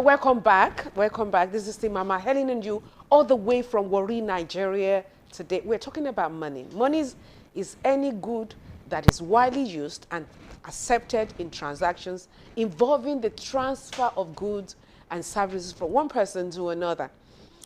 welcome back. Welcome back. This is the Mama Helen and you, all the way from Warri, Nigeria. Today, we're talking about money. Money is any good that is widely used and accepted in transactions involving the transfer of goods and services from one person to another.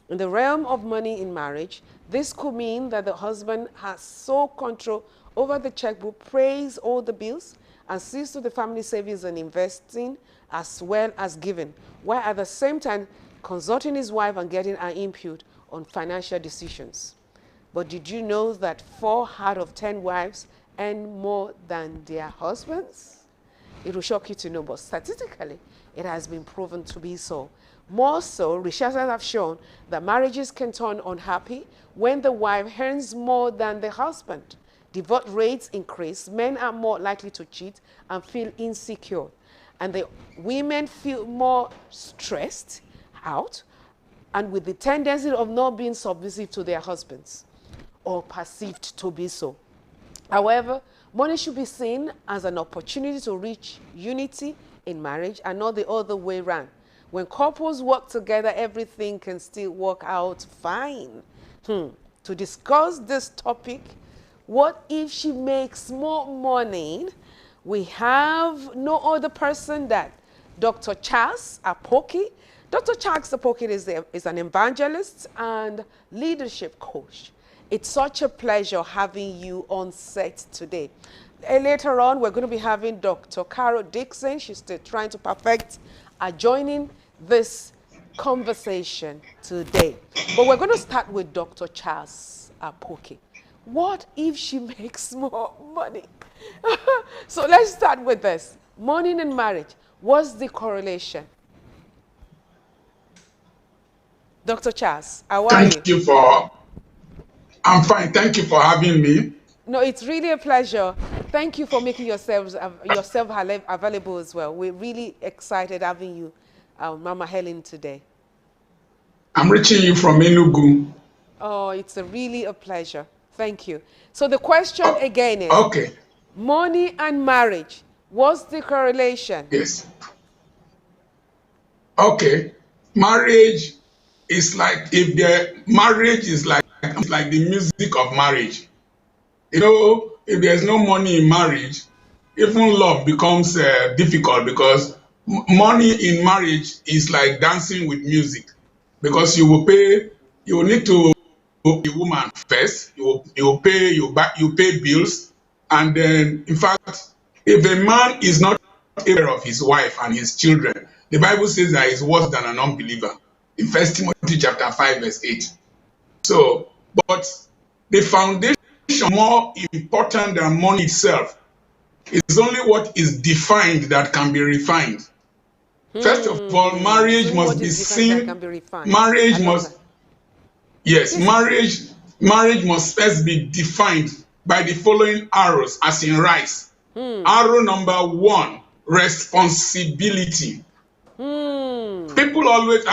In the realm of money in marriage, this could mean that the husband has sole control over the checkbook, pays all the bills, and sees to the family savings and investing as well as giving, while at the same time consulting his wife and getting her input on financial decisions. But did you know that 4 out of 10 wives earn more than their husbands? It will shock you to know, but statistically, it has been proven to be so. More so, researchers have shown that marriages can turn unhappy when the wife earns more than the husband. Divorce rates increase, men are more likely to cheat and feel insecure. And the women feel more stressed out and with the tendency of not being submissive to their husbands or perceived to be so. However, money should be seen as an opportunity to reach unity in marriage and not the other way around. When couples work together, everything can still work out fine. To discuss this topic, what if she makes more money? We have no other person than Dr. Charles Apoki. Dr. Charles Apoki is an evangelist and leadership coach. It's such a pleasure having you on set today. Later on, we're going to be having Dr. Carol Dixon. She's still trying to perfect joining this conversation today. But we're going to start with Dr. Charles Apoki. What if she makes more money? So let's start with this. Money and marriage. What's the correlation? Dr. Charles, how are you? Thank you for, I'm fine. Thank you for having me. No, it's really a pleasure. Thank you for making yourself available as well. We're really excited having you, Mama Helen, today. I'm reaching you from Enugu. Oh, it's really a pleasure. Thank you. So the question again is, okay, money and marriage, what's the correlation? Yes. Okay. Marriage is like, marriage is like the music of marriage. You know, if there's no money in marriage, even love becomes difficult because money in marriage is like dancing with music because you will need to pay the woman first, you pay bills, and then, in fact, if a man is not aware of his wife and his children, the Bible says that he's worse than an unbeliever in 1 Timothy chapter 5, verse 8. So, but the foundation more important than money itself is only what is defined that can be refined. First of all, marriage must be seen. Marriage must, yes, marriage must first be defined by the following arrows, as in rice. Arrow number 1, responsibility. People always,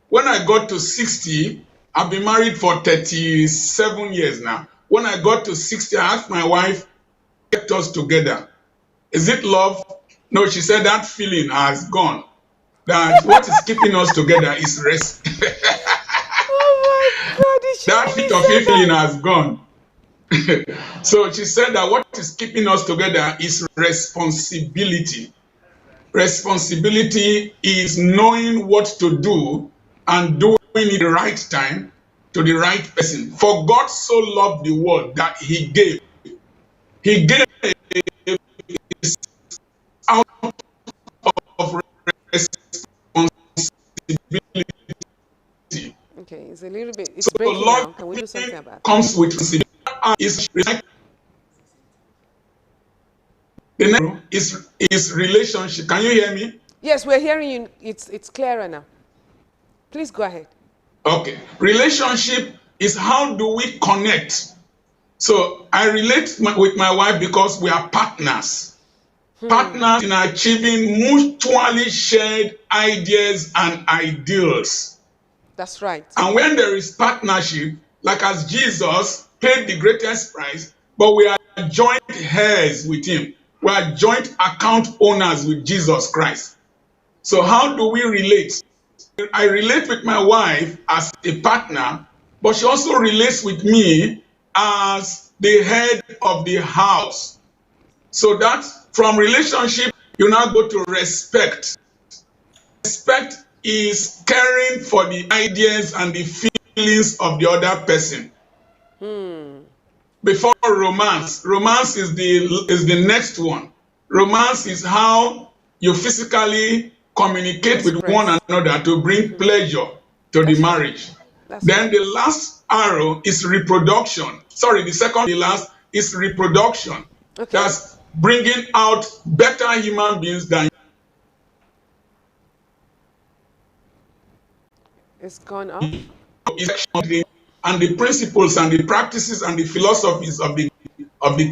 when I got to 60, I've been married for 37 years now. When I got to 60, I asked my wife, get us together. Is it love? No, she said that feeling has gone. That what is keeping us together is rest. Oh my God, that heat of feeling has gone. So she said that what is keeping us together is responsibility. Responsibility is knowing what to do and doing it the right time to the right person. For God so loved the world that he gave. He gave out of responsibility. Okay, it's a little bit, it's breaking down. Can we do something about that? Comes with responsibility. The next is relationship. Can you hear me? Yes, we're hearing you. It's clearer now. Please go ahead. Okay. Relationship is how do we connect? So I relate with my wife because we are partners. Partners in achieving mutually shared ideas and ideals. That's right. And when there is partnership, like as Jesus paid the greatest price, but we are joint heirs with him. We are joint account owners with Jesus Christ. So how do we relate? I relate with my wife as a partner, but she also relates with me as the head of the house. So that from relationship, you now go to respect. Respect is caring for the ideas and the feelings of the other person. Before romance, romance is the next one. Romance is how you physically communicate with one Express. another to bring pleasure to the That's right. marriage. That's Then right. the last arrow is reproduction. Sorry, the second, the last is reproduction. Okay. That's bringing out better human beings than It's gone off. you, and the principles and the practices and the philosophies of the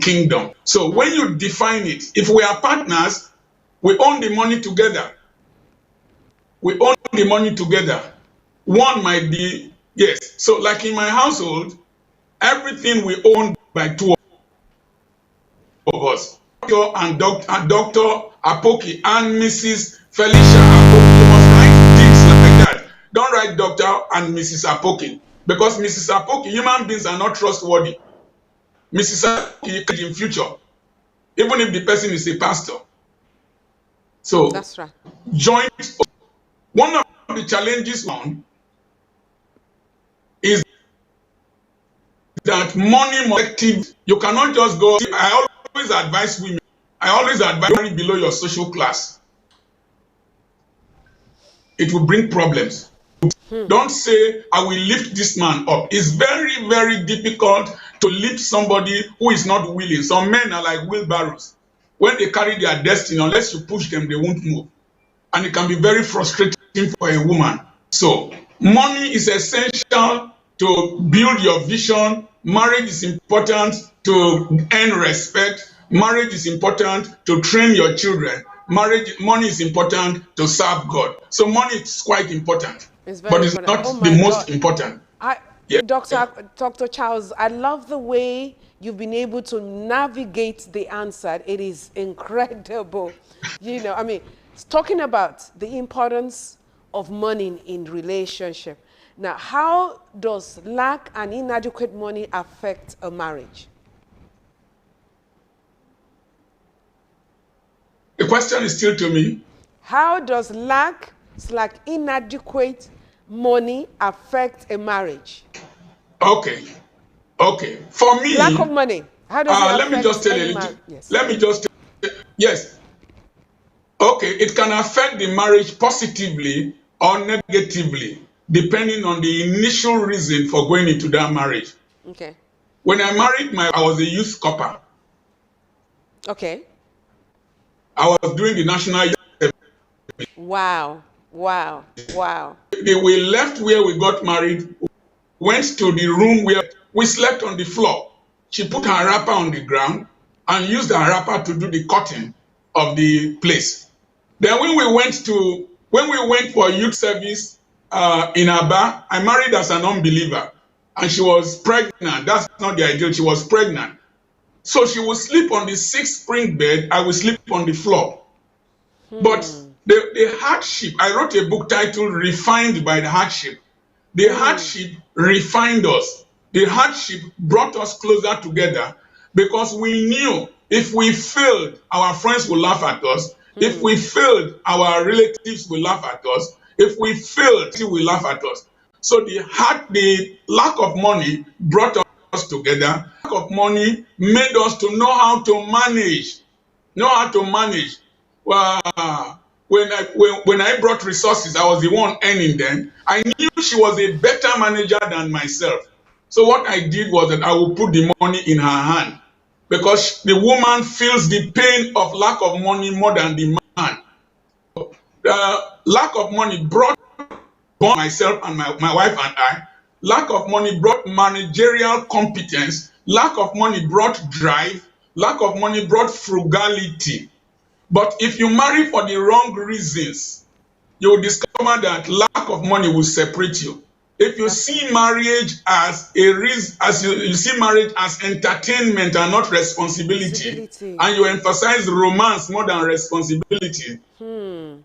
kingdom. So when you define it, if we are partners, we own the money together. We own the money together. One might be, yes. So like in my household, everything we own by two of us. Dr. Apoki and Mrs. Felicia Apoki. You must write things like that. Don't write Dr. and Mrs. Apoki. Because Mrs. Apoki, human beings are not trustworthy. Mrs. Apoki in future, even if the person is a pastor. So That's right. joint, one of the challenges is that money molective, you cannot just go. I always advise women, I always advise money below your social class. It will bring problems. Don't say, I will lift this man up. It's very, very difficult to lift somebody who is not willing. Some men are like wheelbarrows. When they carry their destiny, unless you push them, they won't move. And it can be very frustrating for a woman. So, money is essential to build your vision. Marriage is important to earn respect. Marriage is important to train your children. Money is important to serve God. So money is quite important, It's but very it's important. not Oh the my most God. important. I, Yeah. Dr. Charles, I love the way you've been able to navigate the answer. It is incredible. I mean, it's talking about the importance of money in relationship. Now, how does lack and inadequate money affect a marriage? The question is still to me. How does inadequate money affect a marriage? Okay. Okay. For Lack of me, money. How does it let me just affect tell any you. marriage? Yes. Let me just, yes. Okay, it can affect the marriage positively or negatively, depending on the initial reason for going into that marriage. Okay. When I married I was a youth corper. Okay. I was doing the national youth. Wow. Wow. Wow. We left where we got married, went to the room where we slept on the floor. She put her wrapper on the ground and used her wrapper to do the cutting of the place. Then when we went for youth service in Aba, I married as an unbeliever, and she was pregnant. That's not the ideal. She was pregnant, so she would sleep on the 6 spring bed. I would sleep on the floor. But the hardship. I wrote a book titled "Refined by the Hardship." The hardship refined us. The hardship brought us closer together because we knew if we failed, our friends will laugh at us. If we failed, our relatives will laugh at us. If we failed, they will laugh at us. So the lack of money brought us together. Lack of money made us to know how to manage. Know how to manage. When I brought resources, I was the one earning them. I knew she was a better manager than myself. So what I did was that I would put the money in her hand because the woman feels the pain of lack of money more than the man. The lack of money brought myself and my wife and I. Lack of money brought managerial competence. Lack of money brought drive. Lack of money brought frugality. But if you marry for the wrong reasons, you will discover that lack of money will separate you. If you see marriage as a reason, as you see marriage as entertainment and not responsibility, and you emphasize romance more than responsibility, when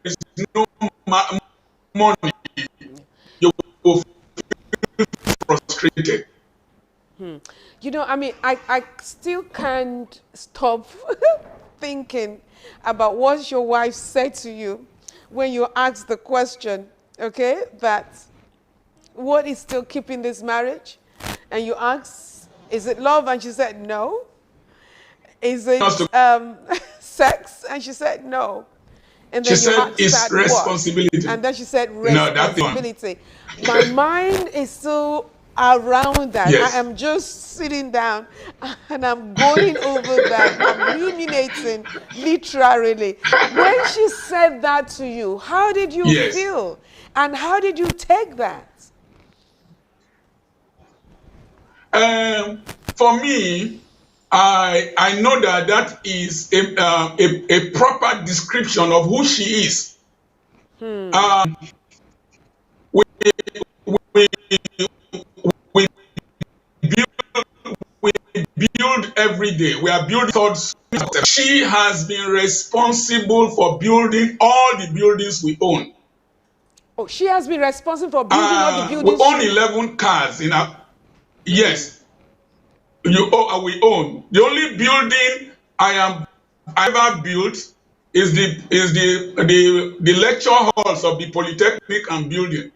is no money, you will feel frustrated. You know, I mean, I still can't stop thinking about what your wife said to you when you asked the question, okay, that what is still keeping this marriage? And you asked, is it love? And she said, no. Is it sex? And she said, no. And She then you said asked it's that what? responsibility. And then she said No, that thing. responsibility. My mind is still around that. I Yes. am just sitting down and I'm going over that. I'm ruminating literally. When she said that to you, how did you Yes. feel? And how did you take that? For me, I know that that is a proper description of who she is. We, we, we build we build every day. We are building thoughts. She has been responsible for building all the buildings we own. Oh, she has been responsible for building all the We buildings own she... 11 cars in our. Yes, we own. The only building I ever built is the lecture halls of the Polytechnic and building.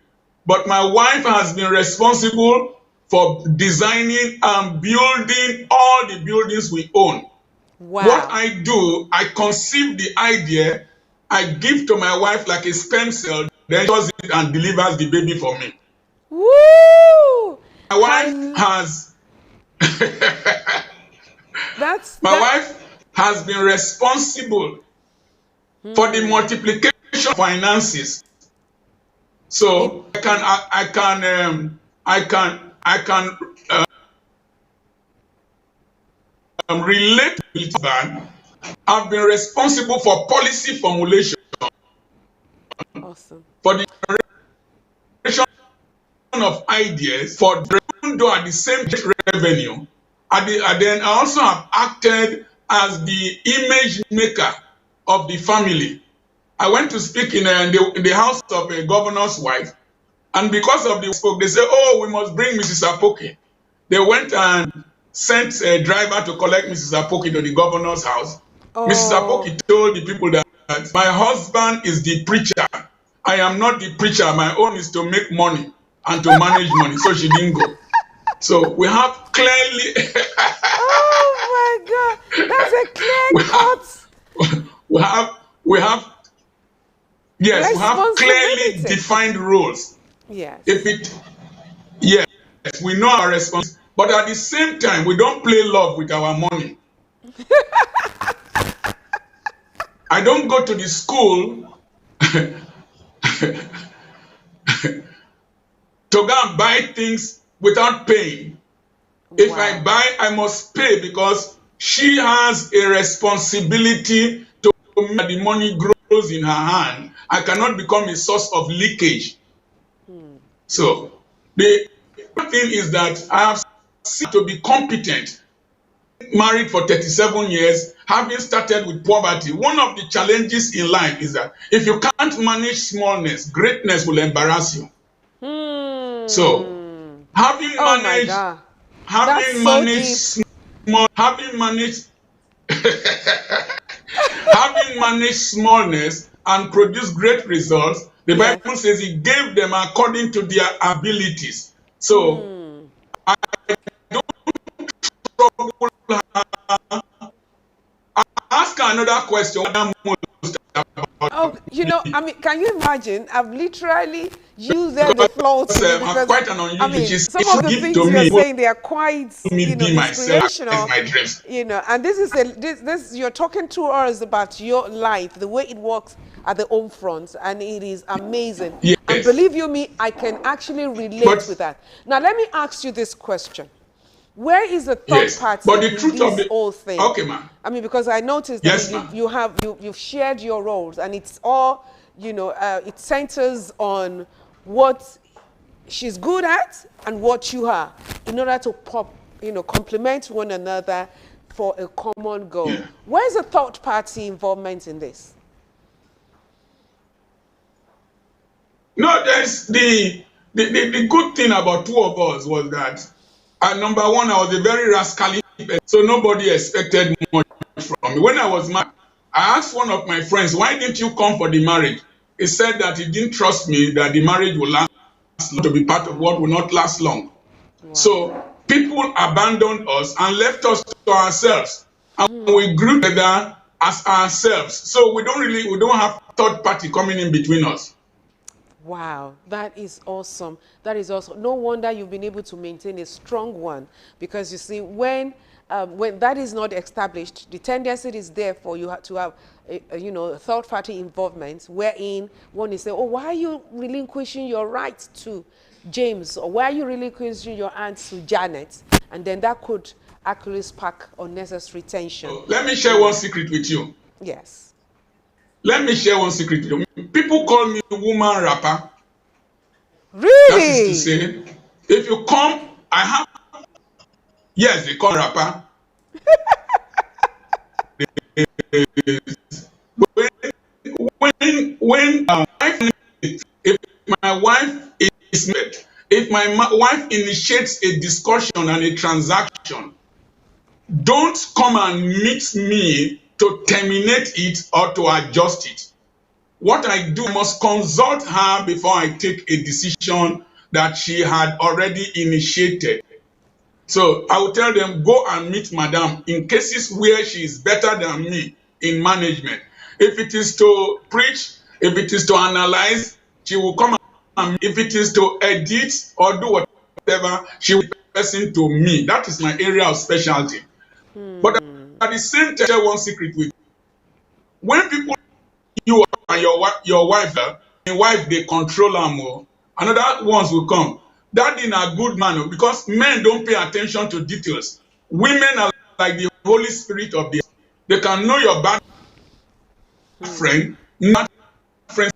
But my wife has been responsible for designing and building all the buildings we own. What Wow. I do, I conceive the idea, I give to my wife like a sperm cell, then she does it and delivers the baby for me. Woo! My wife I... has That's my that. wife has been responsible for the multiplication of finances. It, So I can relate with that. I've been responsible for policy formulation, awesome. for the generation of ideas, for even though at the same revenue. Then I also have acted as the image maker of the family. I went to speak in the house of a governor's wife, and because of the spoke, they said, "Oh, we must bring Mrs. Apoki." They went and sent a driver to collect Mrs. Apoki to the governor's house. Mrs. Oh, Apoki told the people that my husband is the preacher. I am not the preacher. My own is to make money and to manage money. So she didn't go. So we have clearly oh my God, that's a we clear have cut we have yes, we have clearly responsibility. defined roles. If Yes. it yes, we know our responsibility, but at the same time, we don't play love with our money. I don't go to the school to go and buy things without paying. If I Wow. buy, I must pay because she has a responsibility to make sure the money grows in her hand. I cannot become a source of leakage. So the thing is that I have seen to be competent. Married for 37 years, having started with poverty. One of the challenges in life is that if you can't manage smallness, greatness will embarrass you. So Hmm. having Oh my managed, God, that's having so managed deep. small, having managed smallness and produced great results, the Yes. Bible says he gave them according to their abilities. So I don't trouble her. Ask her another question. Oh, you know, I mean, can you imagine? I've literally used the Because floor to you I'm because, quite an I unusual. mean, She's some if of you the give things to you're me, saying, they are quite, me you know, be myself, actualize inspirational, my dreams. you know, and this is this, you're talking to us about your life, the way it works at the home front, and it is amazing. And Yes, believe you me, I can actually relate with but that. Now, let me ask you this question. Where is the third yes, but party the in truth of this the whole thing? okay, ma'am. I mean, because I noticed, I mean, Yes, ma'am. you've shared your roles, and it's all, you know, it centers on what she's good at and what you are, in order to complement one another for a common goal. Yeah. Where's the third party involvement in this? No, there's the good thing about two of us was that, number one, I was a very rascally person, so nobody expected much from me. When I was married, I asked one of my friends, "Why didn't you come for the marriage?" He said that he didn't trust me, that the marriage will last long, to be part of what will not last long. Wow. So people abandoned us and left us to ourselves, and we grew together as ourselves. So we don't have third party coming in between us. Wow, that is awesome. That is awesome. No wonder you've been able to maintain a strong one, because you see, when that is not established, the tendency is there for you to have a third party involvement, wherein one is saying, "Oh, why are you relinquishing your right to James, or why are you relinquishing your aunt to Janet?" And then that could actually spark unnecessary tension. So let me share one secret with you. Yes. Let me share one secret with you. People call me woman rapper. That is to Really? say, if you come, I have, yes, they call me rapper. When if my wife is if my wife initiates a discussion and a transaction, don't come and meet me to terminate it or to adjust it. What I do, I must consult her before I take a decision that she had already initiated. So I will tell them, go and meet madam in cases where she is better than me in management. If it is to preach, if it is to analyze, she will come, and if it is to edit or do whatever, she will be the person to me. That is my area of specialty. But at the same time, share one secret with you. When people, you and your wife, they control am. Another ones will come. Daddy na good man, because men don't pay attention to details. Women are like the Holy Spirit of the house. They can know your bad friend, not friends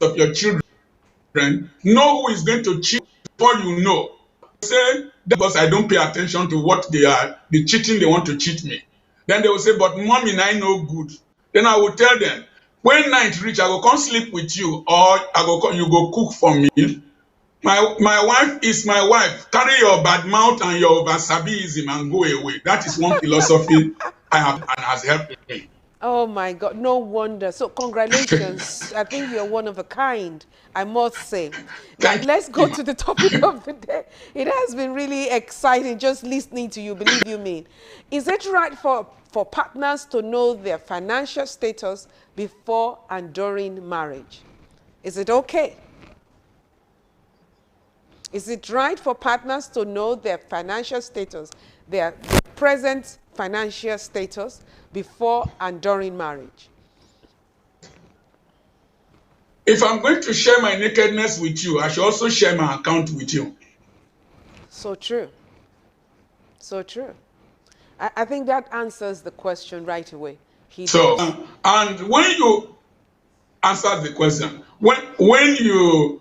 of your children. Know who is going to cheat before you know. Say, because I don't pay attention to what they are, the cheating they want to cheat me. Then they will say, but mommy, I know good. Then I will tell them, when night reach, I will come sleep with you, or you go cook for me. My wife is my wife. Carry your bad mouth and your oversabiism and go away. That is one philosophy I have and has helped me. Oh my God, no wonder. So congratulations. I think you're one of a kind, I must say. Now Thank let's go you. to the topic of the day. It has been really exciting just listening to you, believe you me. Is it right for partners to know their financial status before and during marriage? Is it okay? Is it right for partners to know their financial status, their present financial status, before and during marriage? If I'm going to share my nakedness with you, I should also share my account with you. So true. So true. I think that answers the question right away. He So, does. and when you answer the question, when you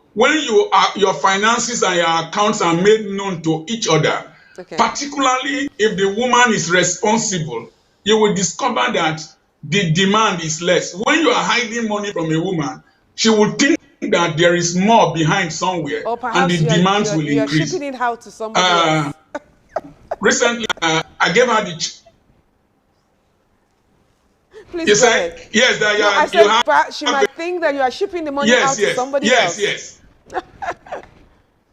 are, your finances and your accounts are made known to each other, Okay. particularly if the woman is responsible, you will discover that the demand is less. When you are hiding money from a woman, she will think that there is more behind somewhere, Or and perhaps the demands will you're shipping increase. it out to somebody Uh, else. Recently, I gave her Please you go said ahead. yes, that No, I you said she have might think that you are shipping the money yes, out to yes, somebody yes, else. yes.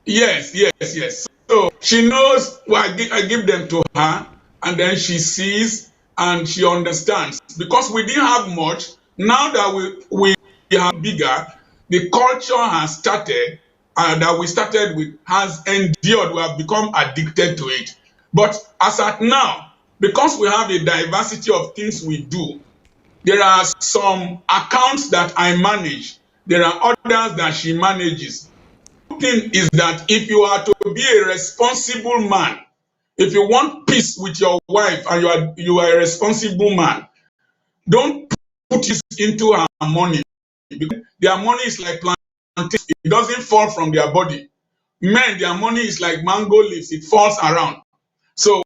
Yes, yes, yes. So she knows, well, I give them to her, and then she sees and she understands. Because we didn't have much, now that we have bigger, the culture has started, that we started with has endured. We have become addicted to it. But as at now, because we have a diversity of things we do, there are some accounts that I manage. There are others that she manages. Thing is that if you are to be a responsible man, if you want peace with your wife and you are a responsible man, don't put this into her money, because their money is like plantain. It doesn't fall from their body. Men, their money is like mango leaves. It falls around. So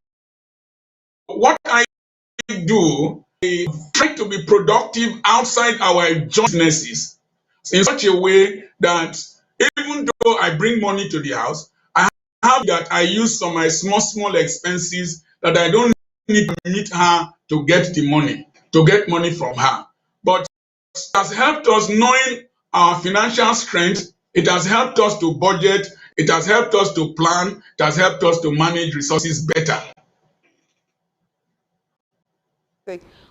what I do, I try to be productive outside our joint businesses. in such a way that even though I bring money to the house, I have that I use some of my small expenses that I don't need to meet her to get the money, to get money from her. But it has helped us knowing our financial strength. It has helped us to budget. It has helped us to plan. It has helped us to manage resources better.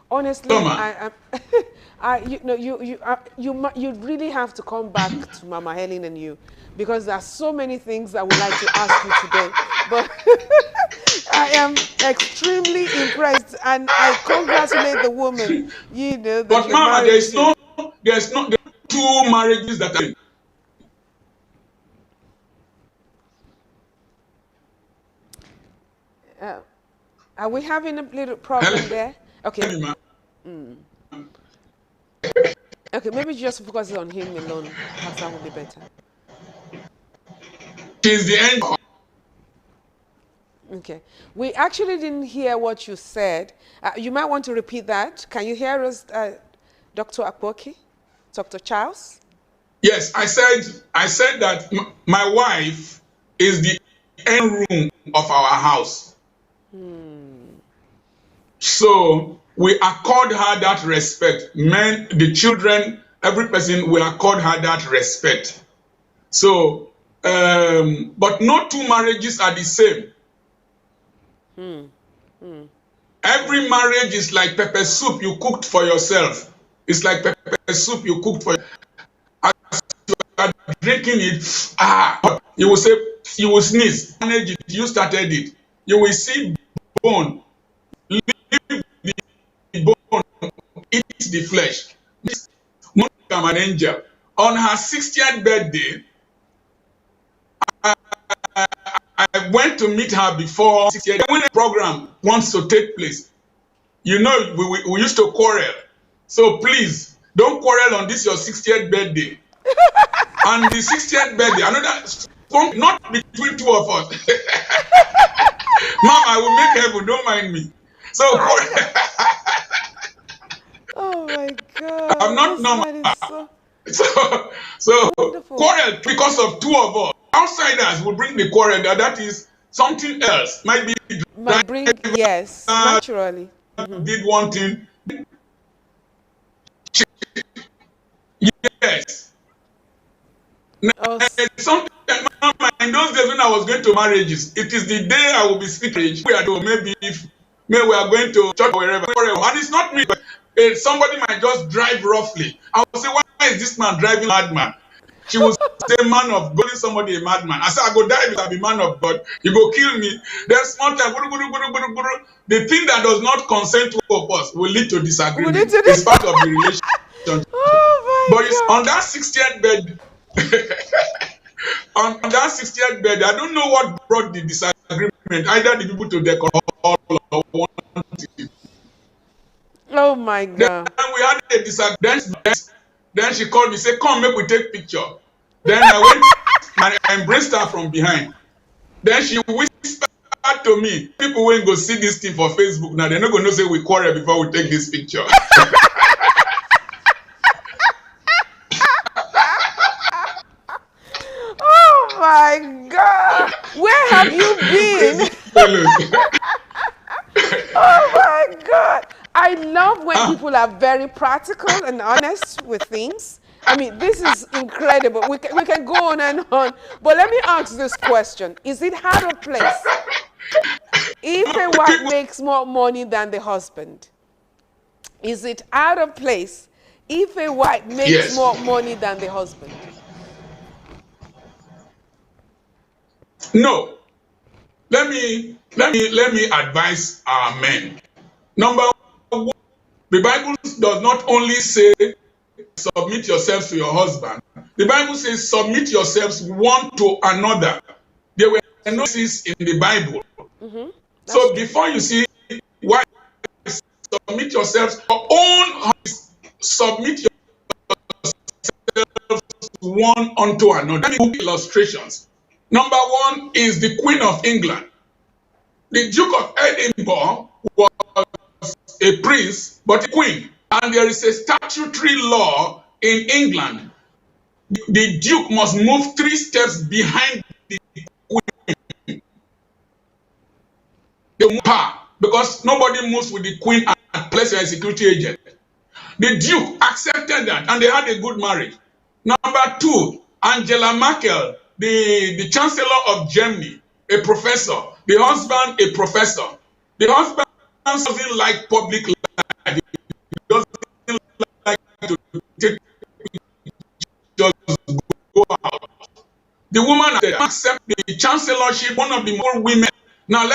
Honestly, Toma, you really have to come back to Mama Helen and you, because there are so many things I would like to ask you today. But I am extremely impressed, and I congratulate the woman, that but you're Mama, married to. there's no two marriages that are. Are we having a little problem there? Okay. Okay, maybe just focus on him alone. Perhaps that would be better. She's the end. Okay. We actually didn't hear what you said. You might want to repeat that. Can you hear us, Dr. Akpoki? Dr. Charles? Yes, I said that my wife is the end room of our house. So we accord her that respect. Men, the children, every person will accord her that respect. So, but no two marriages are the same. Every marriage is like pepper soup you cooked for yourself. It's like pepper soup you cooked for yourself. As you are drinking it, you will say, you will sneeze, manage it, you started it. You will see bone, leave the bone, eat the flesh. Monica, I'm an angel. On her 60th birthday, I went to meet her before 60th. When the program wants to take place, we used to quarrel. So please, don't quarrel on this your 60th birthday. And the 60th birthday, another, not between two of us. Mom, I will make heaven, don't mind me. So, oh my God. I'm not normal. So quarrel because of two of us. Outsiders will bring the quarrel. That is something else. Might bring, yes, naturally. Did one thing. Yes. Something in those days when I was going to marriages, it is the day I will be speaking. Maybe we are going to church or wherever, and it's not me, but somebody might just drive roughly. I will say, why is this man driving madman? She will say, man of God, somebody a madman. I say, I go die because I be man of God. You go kill me. Then small time, the thing that does not consent to us will lead to disagreement. It's part of the relationship. Oh my God. It's on that 60th bed. On that 60th bed, I don't know what brought the disagreement. Either the people to the call or one. Oh my God. Then we had a disagreement. Then she called me, say, come, make we take picture. Then I went and I embraced her from behind. Then she whispered to me, people when go see this thing for Facebook now, they're not going to say we quarrel before we take this picture. Oh my God. Where have you been? Oh my God. I love when people are very practical and honest with things. I mean, this is incredible. We can go on and on. But let me ask this question. Is it out of place if a wife makes more money than the husband? Is it out of place if a wife makes more money than the husband? No. Let me advise our men. Number one, the Bible does not only say submit yourselves to your husband. The Bible says submit yourselves one to another. There were notices in the Bible. So before you see why submit yourselves, your own submit yourselves one unto another. Let me give illustrations. Number one is the Queen of England. The Duke of Edinburgh was a prince, but a queen. And there is a statutory law in England the duke must move 3 steps behind the queen. They move her because nobody moves with the queen unless you're a security agent. The duke accepted that and they had a good marriage. Number 2, Angela Merkel, the chancellor of Germany, a professor. The husband, a professor. The husband doesn't like public life. He doesn't like to take just go out. The woman accept the chancellorship, one of the more women. Now,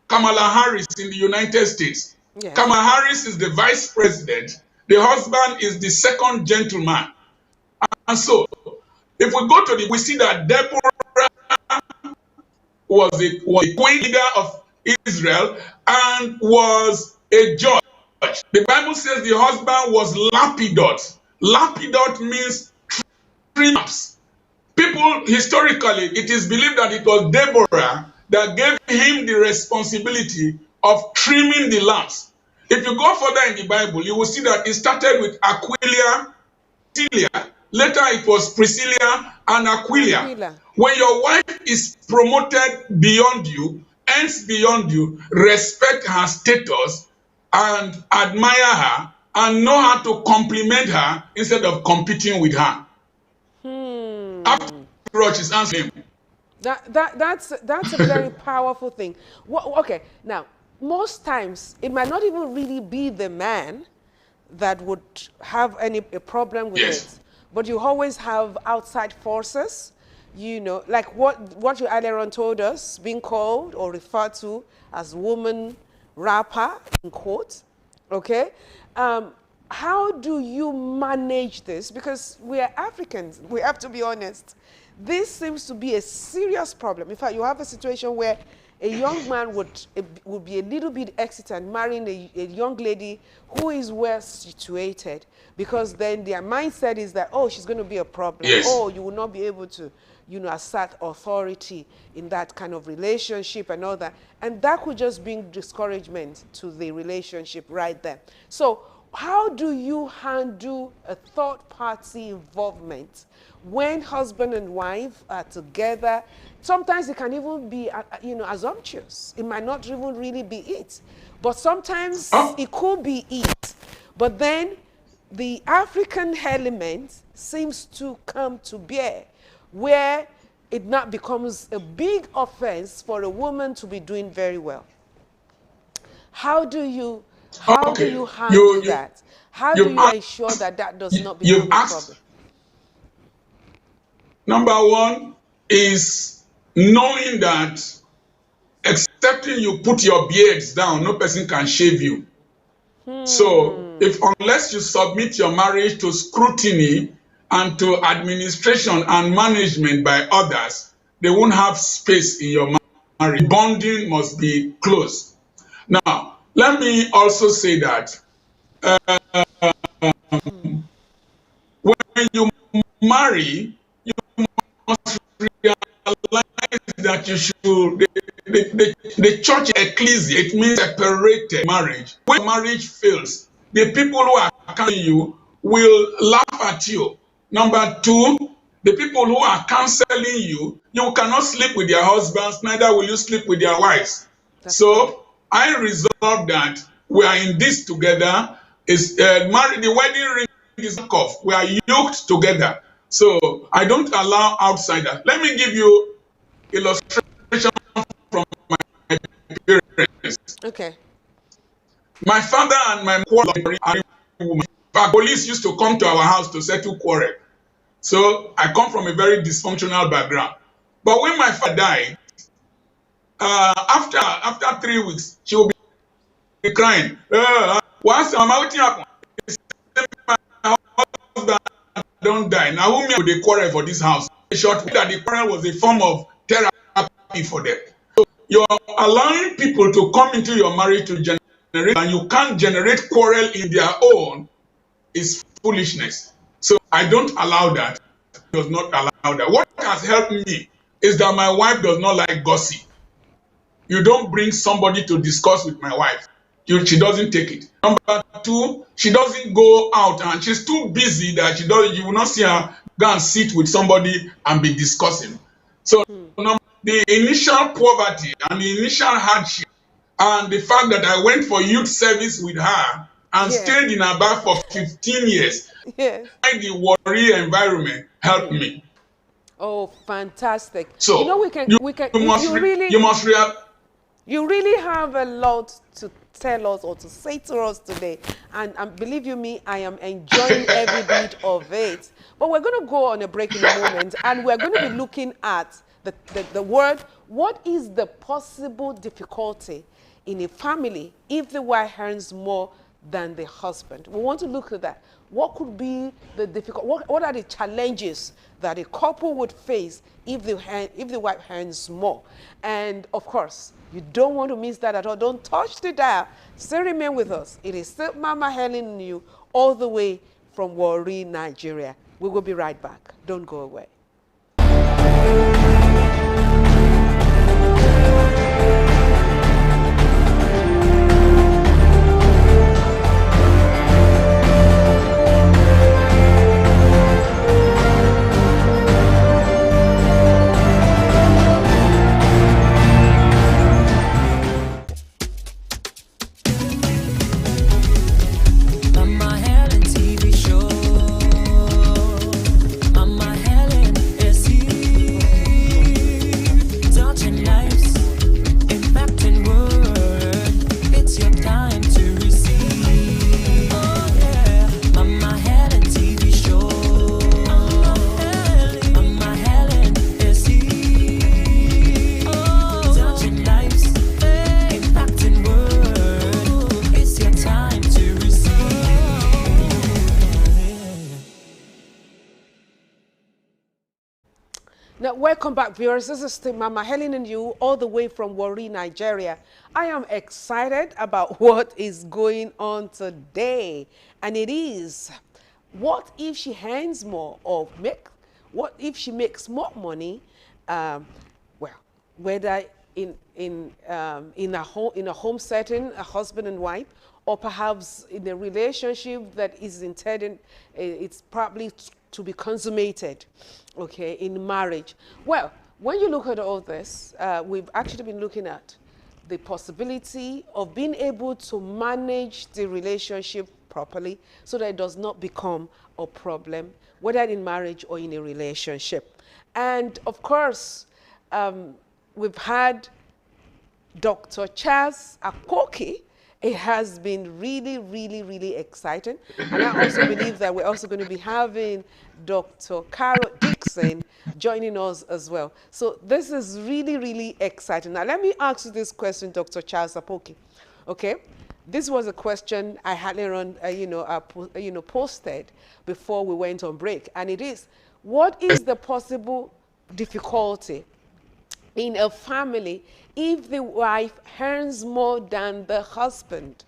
Kamala Harris in the United States. Yes. Kamala Harris is the vice president. The husband is the second gentleman. And so, if we go to we see that Deborah was a queen leader of Israel and was a judge. The Bible says the husband was lapidot. Lapidot means trims. People, historically, it is believed that it was Deborah that gave him the responsibility of trimming the lambs. If you go further in the Bible, you will see that it started with Aquila, Priscilla. Later it was Priscilla and Aquila. When your wife is promoted beyond you, ends beyond you, respect her status and admire her and know how to compliment her instead of competing with her. After she's answering him. That's a very powerful thing. Okay, now most times it might not even really be the man that would have a problem with it, but you always have outside forces, you know, like what you earlier on told us, being called or referred to as woman rapper in quotes. Okay, how do you manage this? Because we are Africans, we have to be honest. This seems to be a serious problem. In fact, you have a situation where a young man would be a little bit hesitant marrying a young lady who is well situated, because then their mindset is that, oh, she's going to be a problem. Yes. Oh, you will not be able to, you know, assert authority in that kind of relationship and all that. And that could just bring discouragement to the relationship right there. So how do you handle a third-party involvement when husband and wife are together? Sometimes it can even be, you know, assumptuous. It might not even really be it. But sometimes it could be it. But then the African element seems to come to bear, where it now becomes a big offense for a woman to be doing very well. How do you handle that? How do you ensure that that does not become a problem? Number 1 is knowing that excepting you put your beards down, no person can shave you. So unless you submit your marriage to scrutiny and to administration and management by others, they won't have space in your marriage. Bonding must be close. Now, let me also say that when you marry, you must realize that you should, the church ecclesia, it means separated marriage. When marriage fails, the people who are counseling you will laugh at you. Number 2, the people who are counseling you, you cannot sleep with their husbands, neither will you sleep with their wives. So I resolved that we are in this together. The wedding ring is off. We are yoked together. So I don't allow outsiders. Let me give you illustration from my parents. Okay. My father and my mother are women. Police used to come to our house to settle quarrel. So I come from a very dysfunctional background. But when my father died, after 3 weeks, she will be crying. Once I'm out here, my husband don't die. Now whom will they quarrel for this house? Short that the quarrel was a form of therapy for them. So you're allowing people to come into your marriage to generate, and you can't generate quarrel in their own, is foolishness. So I don't allow that. Does not allow that. What has helped me is that my wife does not like gossip. You don't bring somebody to discuss with my wife. She doesn't take it. Number 2, she doesn't go out, and she's too busy that you will not see her go and sit with somebody and be discussing. So the initial poverty and the initial hardship and the fact that I went for youth service with her and Yeah. stayed in Aba for 15 years, Yes. the worry environment helped me. Oh, fantastic. You know, So you must real. you really have a lot to tell us or to say to us today. And believe you me, I am enjoying every bit of it. But we're going to go on a break in a moment, and we're going to be looking at the word, what is the possible difficulty in a family if the wife earns more than the husband? We want to look at that. What could be the difficult, what are the challenges that a couple would face if the wife earns more? And of course, you don't want to miss that at all. Don't touch the dial. Still remain with us. It is still Mama Helen and you, all the way from Warri, Nigeria. We will be right back. Don't go away. Mama Helen TV show. Mama Helen is here, touching lives, impacting world. It's your time to receive. Oh yeah, Mama Helen TV show. Mama Helen is here, touching lives, impacting world. It's your time to receive. Now, welcome back, viewers. This is still Mama Helen and you, all the way from Warri, Nigeria. I am excited about what is going on today. And it is, what if she earns more or what if she makes more money? Well, whether in a home setting, a husband and wife, or perhaps in a relationship that is intended, it's probably to be consummated, okay, in marriage. Well, when you look at all this, we've actually been looking at the possibility of being able to manage the relationship properly so that it does not become a problem, whether in marriage or in a relationship. And of course, we've had Dr. Charles Akoki. It has been really, really, really exciting. And I also believe that we're also going to be having Dr. Carol Dixon joining us as well. So this is really, really exciting. Now, let me ask you this question, Dr. Charles Apoki. Okay? This was a question I had on, posted before we went on break. And it is, what is the possible difficulty in a family if the wife earns more than the husband?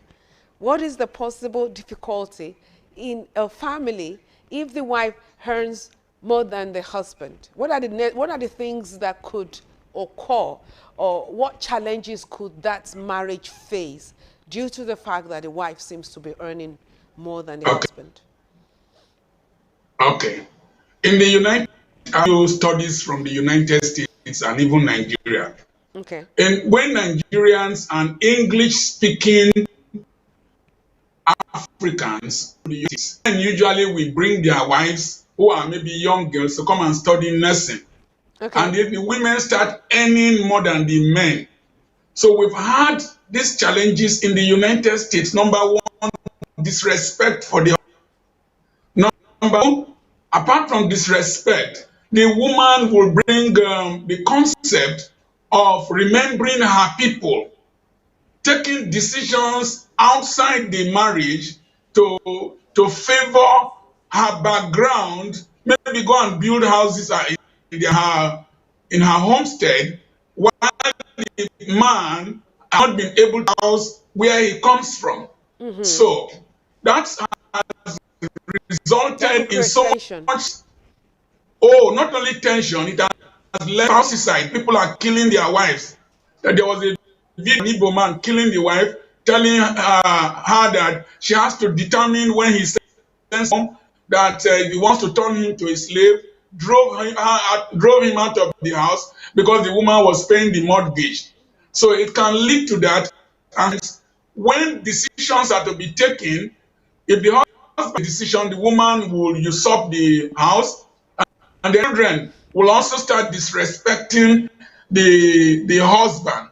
What is the possible difficulty in a family if the wife earns more than the husband? What are the things that could occur, or what challenges could that marriage face due to the fact that the wife seems to be earning more than the husband? Okay. In the United studies from the United States and even Nigeria. Okay. And when Nigerians and English-speaking Africans, and usually we bring their wives who are maybe young girls to come and study nursing. Okay. And the women start earning more than the men. So we've had these challenges in the United States. Number one, disrespect for the number two, apart from disrespect, the woman will bring the concept of remembering her people, taking decisions outside the marriage to favor her background, maybe go and build houses in her homestead, while the man has not been able to house where he comes from. Mm-hmm. So that has resulted in so much, not only tension, it has led to suicide. People are killing their wives. There was a Igbo man killing the wife, telling her that she has to determine when he sends home that he wants to turn him to a slave, drove him out of the house because the woman was paying the mortgage. So it can lead to that. And when decisions are to be taken, if the husband decision, the woman will usurp the house, and the children will also start disrespecting the husband.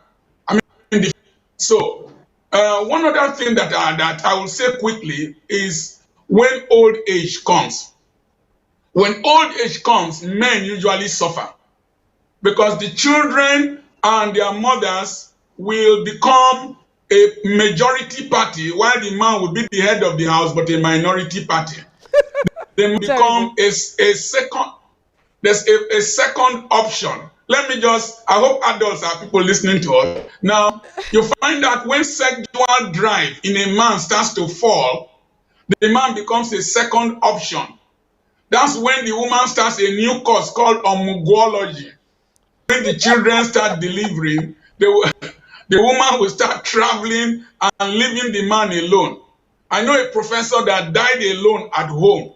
I mean, so one other thing that I will say quickly is when old age comes. When old age comes, men usually suffer because the children and their mothers will become a majority party while the man will be the head of the house but a minority party. They will become a second. There's a second option. I hope adults are people listening to us. Now, you find that when sexual drive in a man starts to fall, the man becomes a second option. That's when the woman starts a new course called omugology. When the children start delivering, the woman will start traveling and leaving the man alone. I know a professor that died alone at home.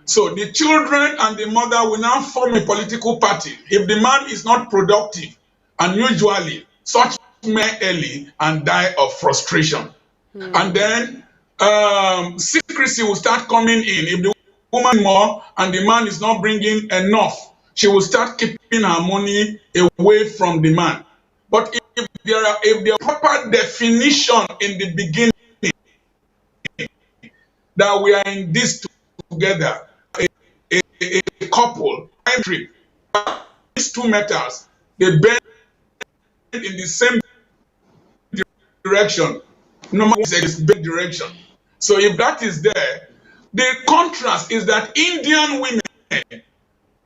So the children and the mother will now form a political party if the man is not productive. And usually, such men early and die of frustration. And then secrecy will start coming in. If the woman more and the man is not bringing enough, she will start keeping her money away from the man. But if there are proper definition in the beginning that we are in this together, a couple, these two metals, they bend in the same direction. No matter the bend direction. So if that is there, the contrast is that Indian women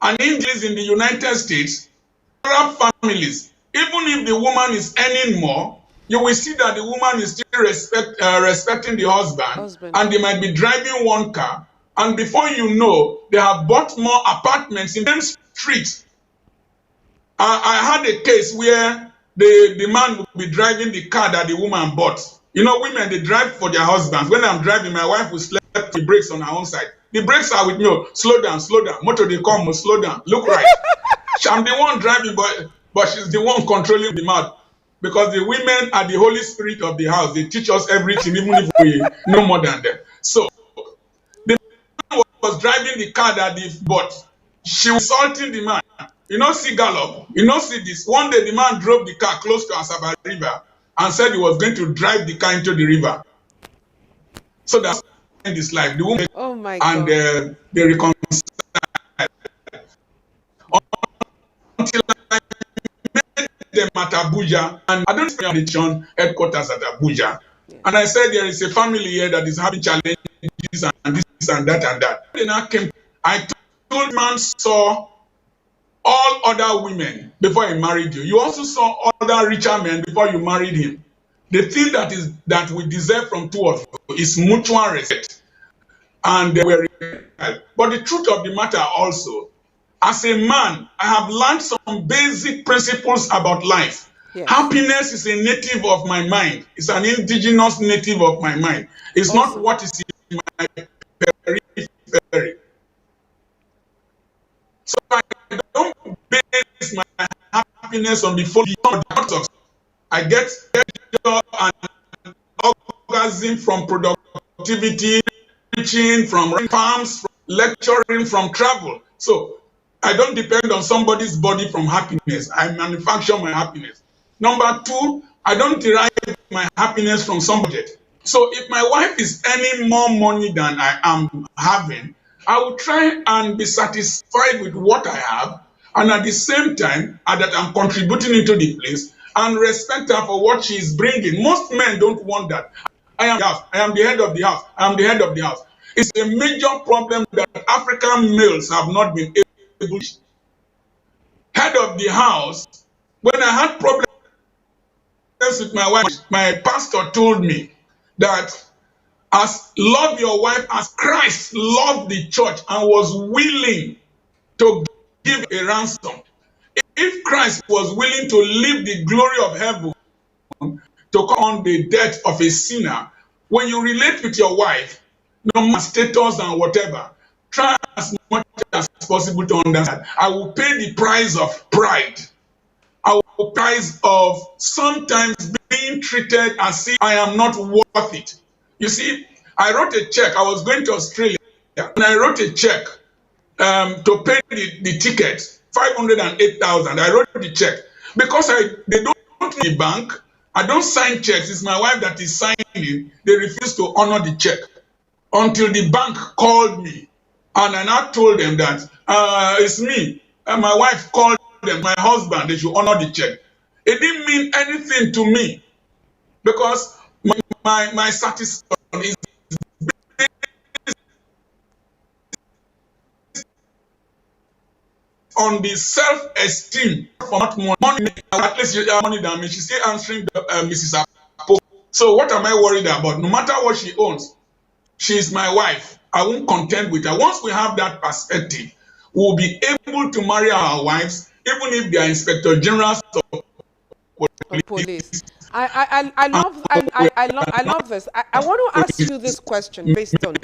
and Indians in the United States, Arab families, even if the woman is earning more, you will see that the woman is still respecting the husband, and they might be driving one car, and before you know, they have bought more apartments in the same street. I had a case where the man would be driving the car that the woman bought. You know, women, they drive for their husbands. When I'm driving, my wife will slap the brakes on her own side. The brakes are with me. Oh, slow down, slow down. Motor, they come, oh, slow down. Look right. I'm the one driving, but she's the one controlling the mouth. Because the women are the Holy Spirit of the house. They teach us everything, even if we know more than them. So, the man was driving the car that they bought. She was insulting the man. You know, see Gallop. You know, see this. One day, the man drove the car close to Asaba River and said he was going to drive the car into the river. So that's in this life. The woman and they reconciled. Until I met them at Abuja, and I don't speak on the church headquarters at Abuja. Yeah. And I said there is a family here that is having challenges and this and that and that. Then I came. I told man saw all other women before he married you. You also saw other richer men before you married him. The thing that we deserve from two of you is mutual respect. And they were, but the truth of the matter also, as a man, I have learned some basic principles about life. Yes. Happiness is a native of my mind. It's an indigenous native of my mind. It's awesome. Not what is in my periphery. So I don't base my happiness on the photos. I get pleasure and orgasm from productivity, preaching, from farms, from lecturing, from travel. So I don't depend on somebody's body from happiness. I manufacture my happiness. Number two, I don't derive my happiness from somebody. So if my wife is earning more money than I am having, I will try and be satisfied with what I have, and at the same time, that I'm contributing into the place, and respect her for what she is bringing. Most men don't want that. I am the house. I am the head of the house. I am the head of the house. It's a major problem that African males have not been able to. Head of the house. When I had problems with my wife, my pastor told me that as love your wife as Christ loved the church and was willing to give a ransom. If Christ was willing to leave the glory of heaven to come on the death of a sinner, when you relate with your wife, no matter status and whatever, try as much as possible to understand. I will pay the price of pride. I will price of sometimes being treated as if I am not worth it. You see, I wrote a check. I was going to Australia, and I wrote a check to pay the ticket, 508,000. I wrote the check because they don't need the bank. I don't sign checks. It's my wife that is signing. They refuse to honor the check until the bank called me, and I now told them that it's me. And my wife called them, my husband, they should honor the check. It didn't mean anything to me because my satisfaction is on the self-esteem for not money. At least you have money than me. She's still answering Mrs. Apo. So what am I worried about? No matter what she owns, she's my wife. I won't contend with her. Once we have that perspective, we'll be able to marry our wives, even if they are inspector generals of police. I love this. I want to ask you this question based on.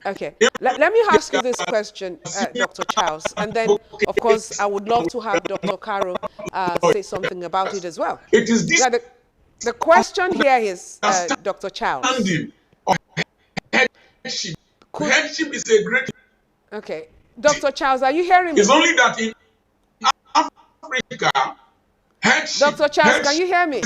Okay, let me ask you this question, Dr. Charles, and then, of course, I would love to have Dr. Caro say something about it as well. It is this. Now, the question here is, Dr. Charles. Headship. Headship is a great. Okay, Dr. Charles, are you hearing me? It's only that in Africa, headship. Dr. Charles, can you hear me?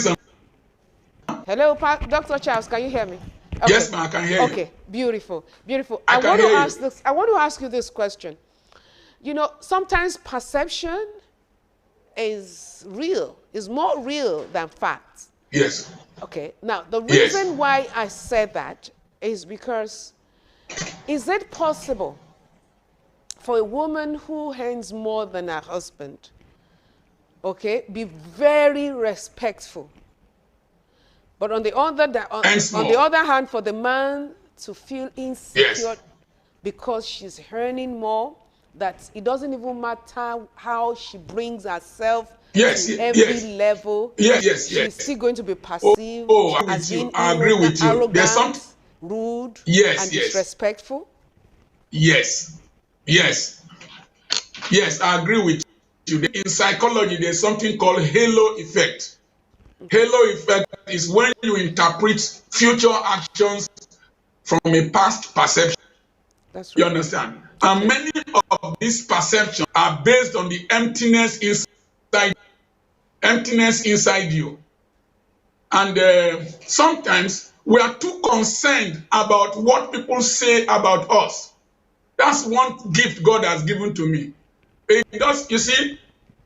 Hello, Dr. Charles, can you hear me? Okay. Yes, ma'am, I can hear you. Okay, beautiful, beautiful. I want to ask you this question. You know, sometimes perception is real, is more real than facts. Yes. Okay, now the reason why I said that is because, is it possible for a woman who earns more than her husband, okay, be very respectful, but on the other hand, for the man to feel insecure because she's earning more, that it doesn't even matter how she brings herself to every level, she's still going to be perceived as being arrogant, rude, and disrespectful? Yes, I agree with you. In psychology, there's something called halo effect. Halo effect is when you interpret future actions from a past perception. That's right. You understand? And many of these perceptions are based on the emptiness inside you. And sometimes we are too concerned about what people say about us. That's one gift God has given to me. It does, you see,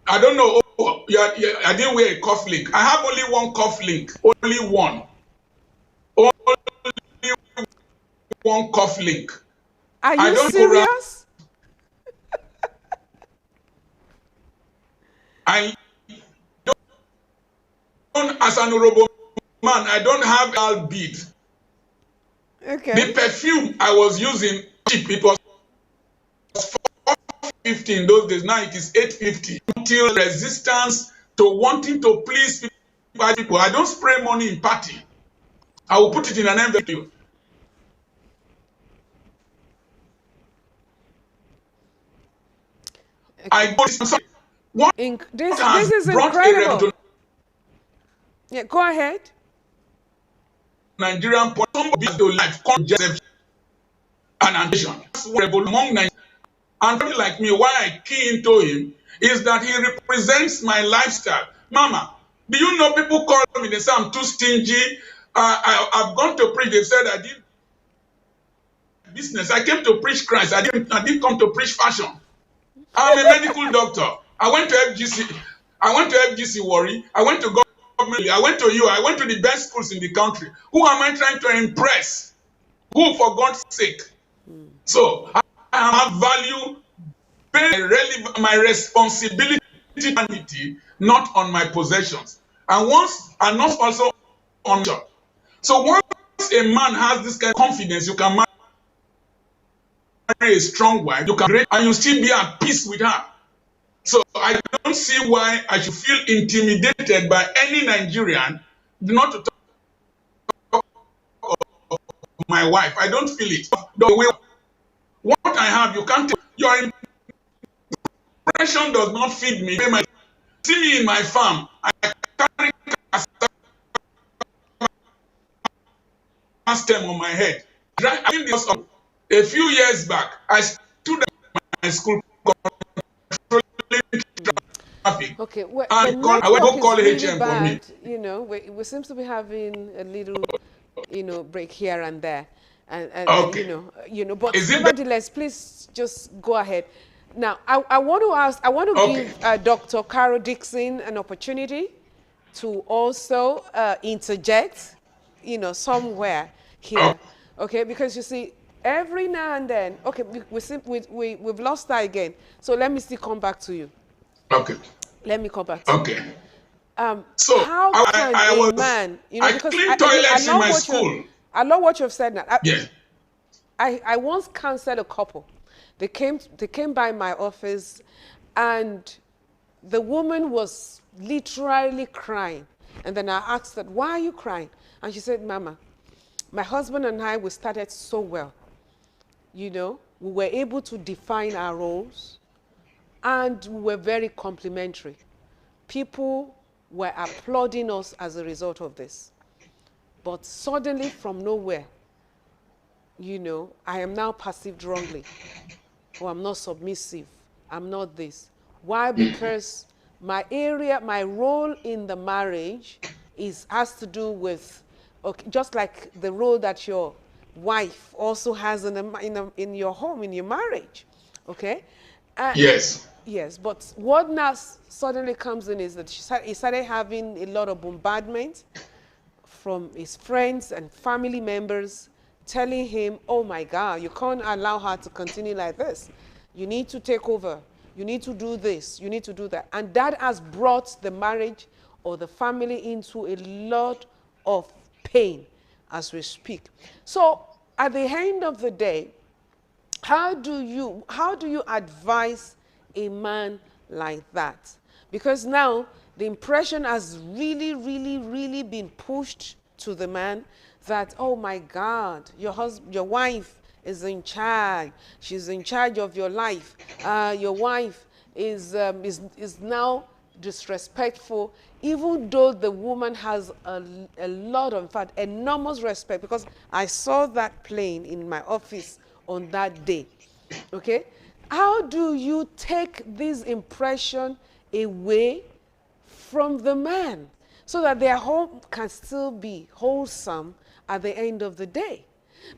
I don't know, I didn't wear a cuff link. I have only one cuff link, only one. Only one cuff link. Are you serious? I don't, as an honorable man, I don't have a bead. Okay. The perfume I was using, cheap, it was 450 in those days. Now it is 850. Until resistance to wanting to please people. I don't spray money in party. I will put it in an envelope. I go this is incredible. Yeah, go ahead. Nigerian somebody to life concept and ambition. Among Nigerians, and somebody like me, why I key into him is that he represents my lifestyle. Mama, do you know people call me? They say I'm too stingy. I've gone to preach. They said I did business. I came to preach Christ. I didn't come to preach fashion. I'm a medical doctor. I went to FGC. I went to FGC Warri. I went to government. I went to you. I went to the best schools in the country. Who am I trying to impress? Who, for God's sake? So I have value, my responsibility, not on my possessions, and not also on job. So once a man has this kind of confidence, you can marry a strong wife, you can and you still be at peace with her. So I don't see why I should feel intimidated by any Nigerian not to talk of my wife. I don't feel it. The way What I have, you can't take. Your impression does not feed me. See me in my farm. I carry a stem on my head. I think this a few years back, I stood at my school controlling traffic. Okay, well, the And I went network to is call really HM for me. bad. We seem to be having a little, break here and there, and Okay. But Is it nevertheless, please just go ahead. Now, I want to ask. I want to okay? give Dr. Carol Dixon an opportunity to also interject, somewhere Oh, here, okay? Because you see, every now and then, okay, we've lost her again. So let me still come back to you. okay. Let me come back to you. Okay. So How can a man, I because cleaned I toilets in love my what school. I love what you've said now. Yes. I once counseled a couple. They came by my office, and the woman was literally crying. And then I asked her, "Why are you crying?" And she said, "Mama, my husband and I, we started so well. We were able to define our roles, and we were very complimentary. People were applauding us as a result of this. But suddenly, from nowhere, I am now perceived wrongly. Or I'm not submissive. I'm not this. Why? Because my role in the marriage has to do with, okay, just like the role that your wife also has in your home, in your marriage, okay? Yes. Yes, but what now suddenly comes in is that he started having a lot of bombardment from his friends and family members telling him, "Oh my God, you can't allow her to continue like this. You need to take over. You need to do this. You need to do that." And that has brought the marriage or the family into a lot of pain as we speak. So at the end of the day, how do you advise a man like that? Because now the impression has really, really, really been pushed to the man that, oh my God, your wife is in charge. She's in charge of your life. Your wife is now disrespectful, even though the woman has a lot of, in fact, enormous respect, because I saw that playing in my office on that day. Okay? How do you take this impression away from the man so that their home can still be wholesome at the end of the day?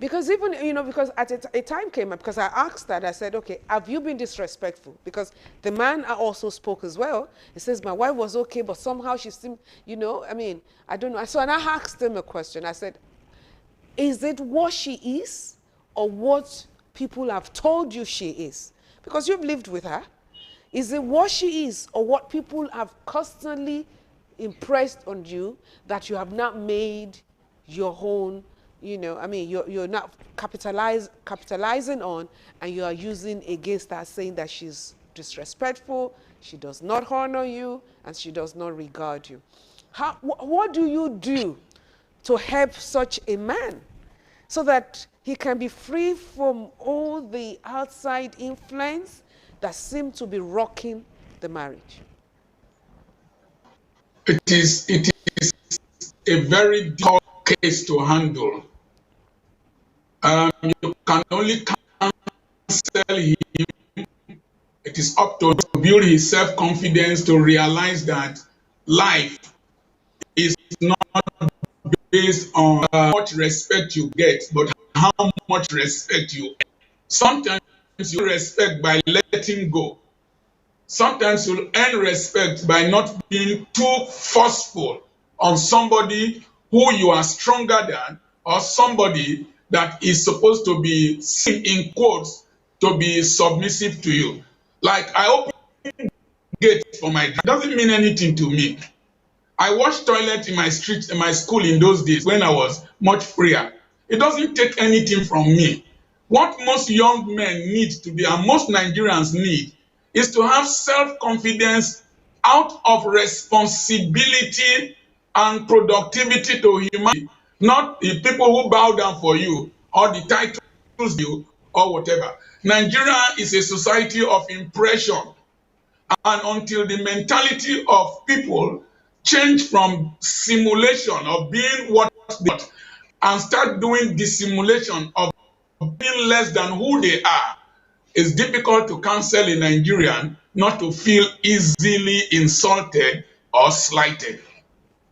Because even, because at a time came up, because I asked that, I said, okay, have you been disrespectful? Because the man also spoke as well. He says, my wife was okay, but somehow she seemed, I don't know. So and I asked him a question. I said, is it what she is or what people have told you she is? Because you've lived with her. Is it what she is or what people have constantly impressed on you that you have not made your own, you're not capitalizing on, and you are using against her, saying that she's disrespectful, she does not honor you, and she does not regard you? What do you do to help such a man so that he can be free from all the outside influence that seem to be rocking the marriage? It is a very difficult case to handle. You can only counsel him. It is up to him to build his self-confidence, to realize that life is not based on how much respect you get, but how much respect you earn. Sometimes you respect by letting go. Sometimes you'll earn respect by not being too forceful on somebody who you are stronger than, or somebody that is supposed to be seen in quotes to be submissive to you. Like I open gate for my it doesn't mean anything to me. I washed toilet in my street in my school in those days when I was much freer. It doesn't take anything from me. What most young men need to be, and most Nigerians need, is to have self-confidence out of responsibility and productivity to humanity, not the people who bow down for you or the titles you or whatever. Nigeria is a society of impression. And until the mentality of people change from simulation of being what they are and start doing dissimulation of being less than who they are, it's difficult to counsel a Nigerian not to feel easily insulted or slighted.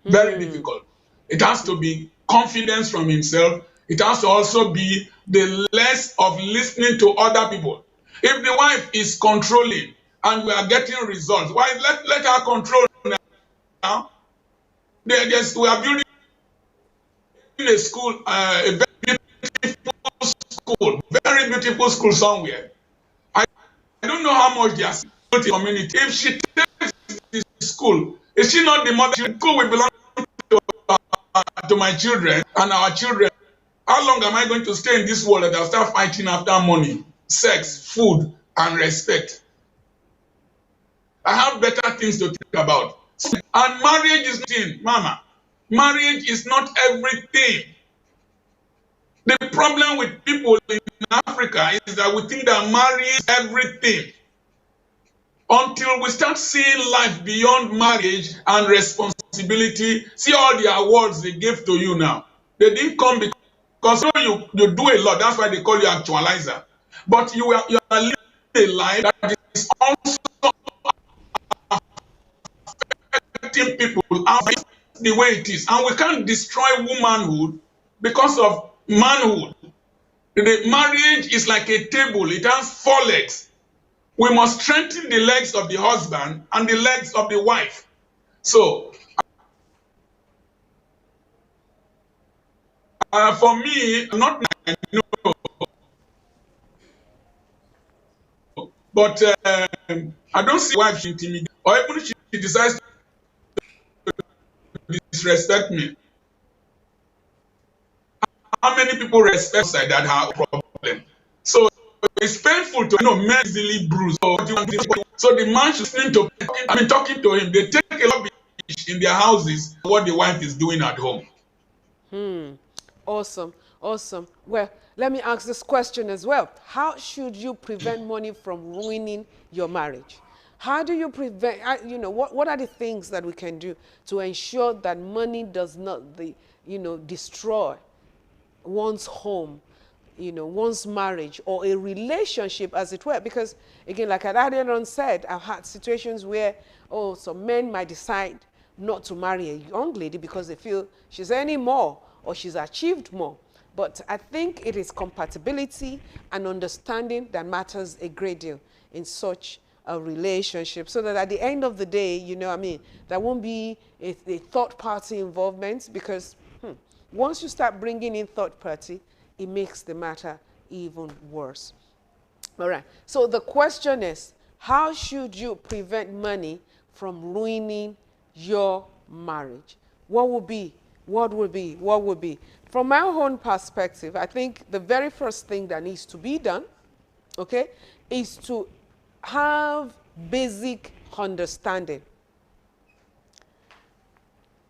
Very difficult. It has to be confidence from himself. It has to also be the less of listening to other people. If the wife is controlling and we are getting results, why let her control now? We are building a school, a very beautiful school, very beautiful school somewhere. I don't know how much they are built in the community. If she takes the school, is she not the mother? The school will belong to my children and our children. How long am I going to stay in this world that I'll start fighting after money, sex, food, and respect? I have better things to think about. And marriage is nothing, mama. Marriage is not everything. The problem with people in Africa is that we think that marriage is everything. Until we start seeing life beyond marriage and responsibility, see all the awards they gave to you now. They didn't come because you do a lot. That's why they call you actualizer. But you are living a life that is also affecting people the way it is. And we can't destroy womanhood because of manhood. The marriage is like a table. It has 4 legs. We must strengthen the legs of the husband and the legs of the wife. So, for me, not no, but I don't see wife she intimidate, or even if she decides to disrespect me. How many people respect outside that have a problem? So it's painful to men easily bruised. So the man should listen to. I mean, talking to him. They take a lot of in their houses what the wife is doing at home. Awesome, awesome. Well, let me ask this question as well. How should you prevent money from ruining your marriage? How do you prevent, what are the things that we can do to ensure that money does not, destroy one's home, one's marriage or a relationship, as it were? Because, again, like I earlier on said, I've had situations where, some men might decide not to marry a young lady because they feel she's earning more or she's achieved more. But I think it is compatibility and understanding that matters a great deal in such a relationship, so that at the end of the day, there won't be a third party involvement, because once you start bringing in third party, it makes the matter even worse. All right. So the question is, how should you prevent money from ruining your marriage? What would be? From my own perspective, I think the very first thing that needs to be done, okay, is to have basic understanding.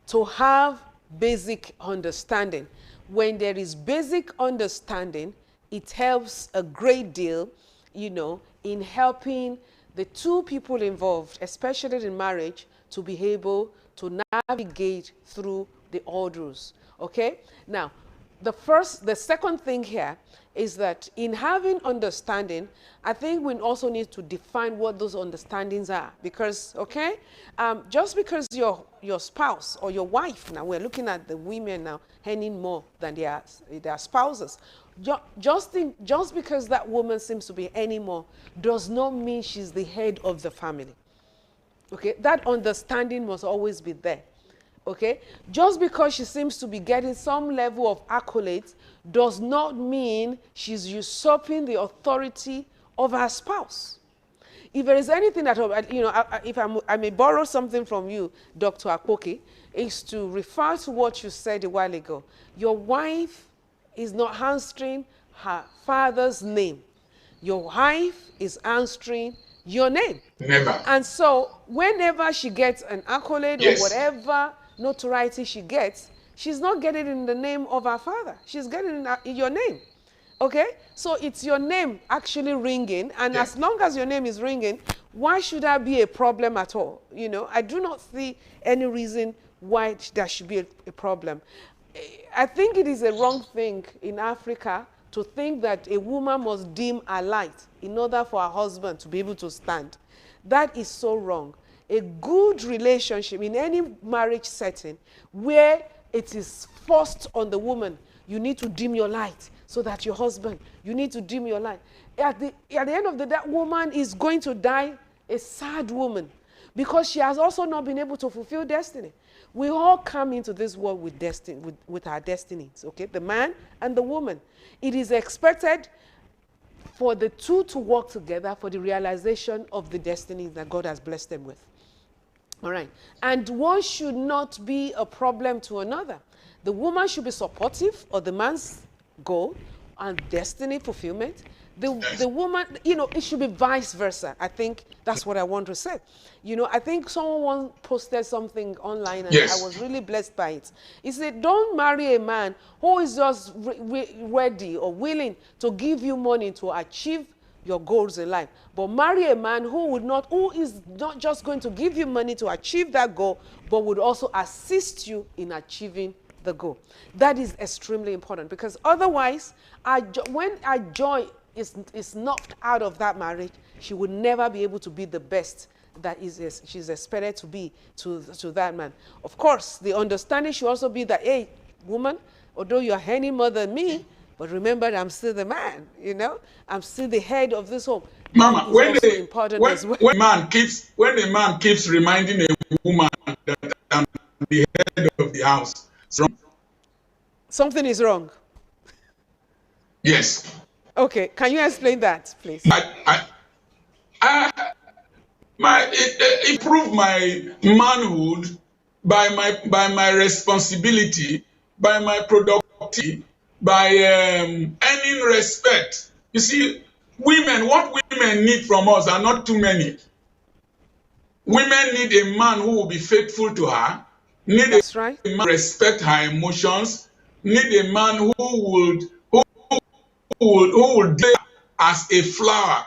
To have basic understanding. When there is basic understanding, it helps a great deal, in helping the two people involved, especially in marriage, to be able to navigate through the orders. Okay? Now, the second thing here is that in having understanding, I think we also need to define what those understandings are. Because, just because your spouse or your wife, now we're looking at the women now earning more than their spouses. Just because that woman seems to be earning more does not mean she's the head of the family. Okay, that understanding must always be there. Okay, just because she seems to be getting some level of accolades does not mean she's usurping the authority of her spouse. If there is anything that, if I may borrow something from you, Dr. Akpoke, is to refer to what you said a while ago. Your wife is not answering her father's name. Your wife is answering your name. Never. And so whenever she gets an accolade or whatever notoriety she gets, she's not getting it in the name of her father. She's getting it in your name. Okay, so it's your name actually ringing, and Yeah. as long as your name is ringing, why should that be a problem at all? You know, I do not see any reason why there should be a problem. I think it is a wrong thing in Africa to think that a woman must dim her light in order for her husband to be able to stand. That is so wrong. A good relationship in any marriage setting where it is forced on the woman, you need to dim your light so that your husband, you need to dim your light. At the end of the day, that woman is going to die a sad woman because she has also not been able to fulfill destiny. We all come into this world with destiny, with our destinies, okay? The man and the woman. It is expected for the two to work together for the realization of the destinies that God has blessed them with. All right. And one should not be a problem to another. The woman should be supportive of the man's goal and destiny fulfillment. The woman, you know, it should be vice versa. I think that's what I want to say. You know, I think someone posted something online and I was really blessed by it. He said, don't marry a man who is just ready or willing to give you money to achieve your goals in life, but marry a man who is not just going to give you money to achieve that goal, but would also assist you in achieving the goal. That is extremely important, because otherwise, when our joy is knocked out of that marriage, she would never be able to be the best that she's expected to be to that man. Of course, the understanding should also be that, hey, woman, although you're any more than me, but remember, I'm still the man, you know? I'm still the head of this home. Mama, That is also important as well. when a man keeps reminding a woman that I'm the head of the house, it's wrong. Something is wrong. Yes. Okay, can you explain that, please? I improve my manhood by my responsibility, by my productivity, by earning respect. You see, what women need from us are not too many. Women need a man who will be faithful to her, need That's a right. man who respect her emotions, need a man who would dare as a flower.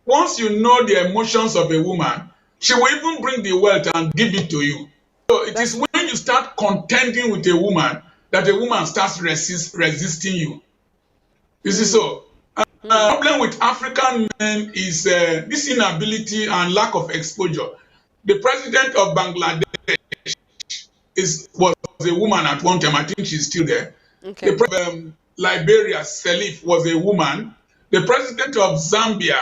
Once you know the emotions of a woman, she will even bring the wealth and give it to you. So it is when you start contending with a woman that a woman starts resisting you. You see, so problem with African men is this inability and lack of exposure. The president of Bangladesh was a woman at one time. I think she's still there. Okay. The president of Liberia, Salif, was a woman. The president of Zambia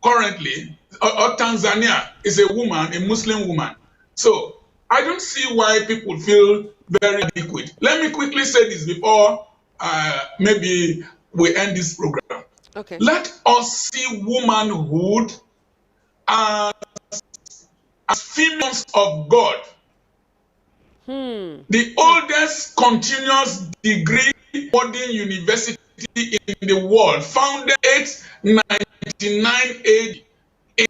currently, or Tanzania, is a woman, a Muslim woman. So I don't see why people feel very adequate. Let me quickly say this before maybe we end this program. Okay. Let us see womanhood as females of God. The oldest continuous degree boarding university in the world, founded 899 AD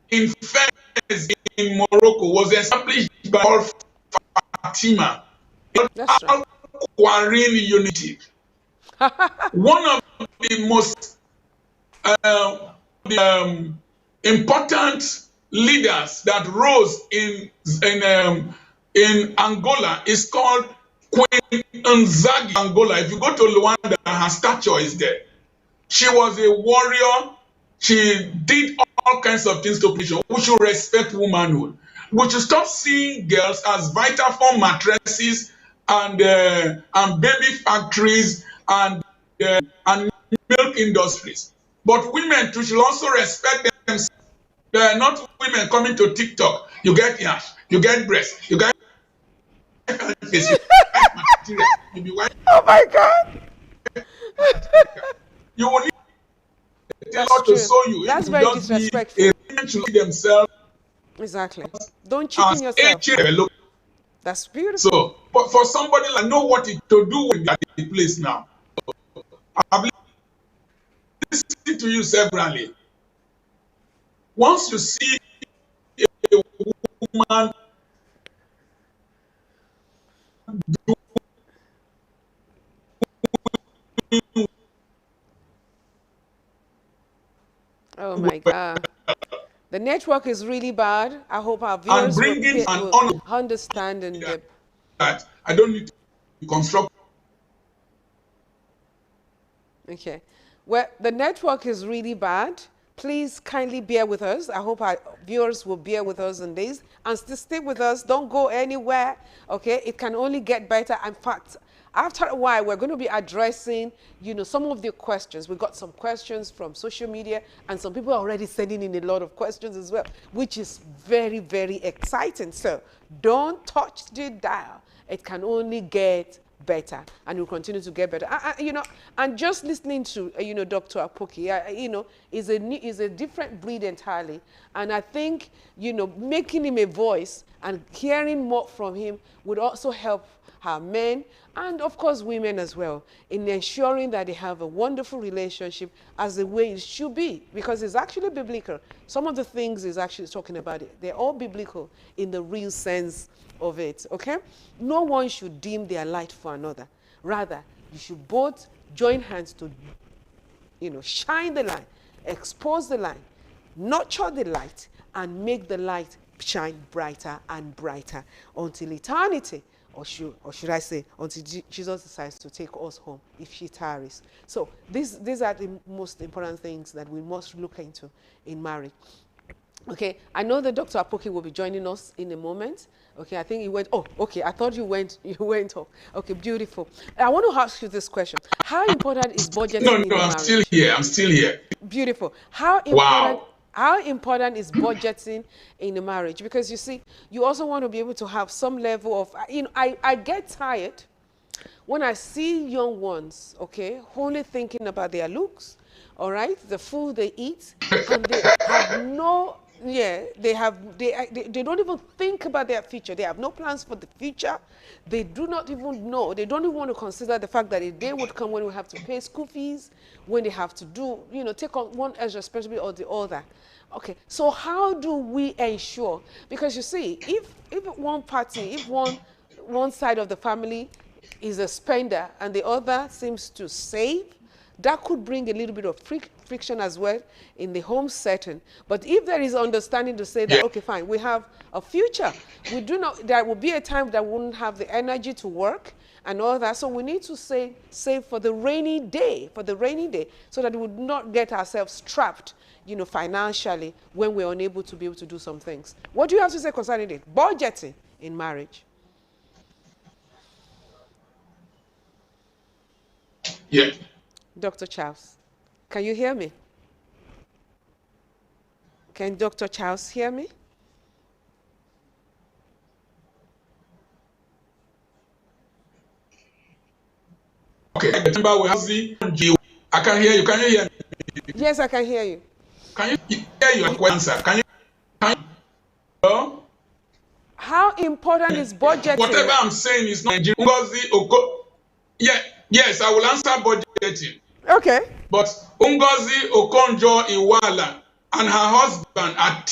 in Fez in Morocco, was established by Fatima, Al-Qawarin Unity. One of the most important leaders that rose in Angola is called Queen Nzagi Angola. If you go to Luanda, her statue is there. She was a warrior. She did all kinds of things to people. We should respect womanhood. We should stop seeing girls as Vitafoam mattresses and baby factories and milk industries. But women too should also respect themselves. They are not women coming to TikTok. You get yash, you get breast, you get face, you get material, you be white. Oh my God! You will need a tailor to sew you. That's It very will just disrespectful. be a women should see themselves Exactly. Don't cheapen as a yourself. child. That's beautiful. So, but for somebody like know what it to do when they are in place now. I've listened to you severally. Once you see a woman Oh my God. The network is really bad. I hope our and viewers bringing an will honor understand and that I don't need to construct. okay. Well, the network is really bad. Please kindly bear with us. I hope our viewers will bear with us on this and still stay with us. Don't go anywhere. Okay, it can only get better. In fact, after a while, we're going to be addressing, some of the questions. We got some questions from social media, and some people are already sending in a lot of questions as well, which is very, very exciting. So don't touch the dial. It can only get better, and will continue to get better. And just listening to Dr. Apoki, is a different breed entirely. And I think making him a voice and hearing more from him would also help our men and of course women as well in ensuring that they have a wonderful relationship as the way it should be, because it's actually biblical. Some of the things he's actually talking about, they're all biblical in the real sense of it. Okay, no one should dim their light for another. Rather, you should both join hands to shine the light, expose the light, nurture the light, and make the light shine brighter and brighter until eternity, or should I say until Jesus decides to take us home if she tarries. So these are the most important things that we must look into in marriage. Okay, I know that Dr. Apoki will be joining us in a moment. Okay, I think he went, oh, okay, I thought you went off. Okay, beautiful. I want to ask you this question. How important is budgeting No, in a I'm marriage? still here. I'm still here. Beautiful. How important is budgeting in a marriage? Because you see, you also want to be able to have some level of, I get tired when I see young ones, okay, only thinking about their looks, all right, the food they eat, and they have no, they don't even think about their future. They have no plans for the future. They do not even know. They don't even want to consider the fact that a day would come when we have to pay school fees, when they have to do, take on one extra responsibility or the other. Okay, so how do we ensure? Because you see, if one party, if one side of the family is a spender and the other seems to save, that could bring a little bit of friction as well in the home setting. But if there is understanding to say that, okay, fine, we have a future. We do not, there will be a time that we won't have the energy to work and all that. So we need to save for the rainy day, so that we would not get ourselves trapped, financially when we're unable to be able to do some things. What do you have to say concerning it? Budgeting in marriage. Yeah. Dr. Charles, can you hear me? Can Dr. Charles hear me? Okay. Remember, we have I can hear you. Can you hear me? Yes, I can hear you. Can you hear your answer? Can you hello? How important is budgeting? Whatever I'm saying is not Nigerian. Yes, I will answer budgeting. Okay. But Ngozi Okonjo-Iweala and her husband are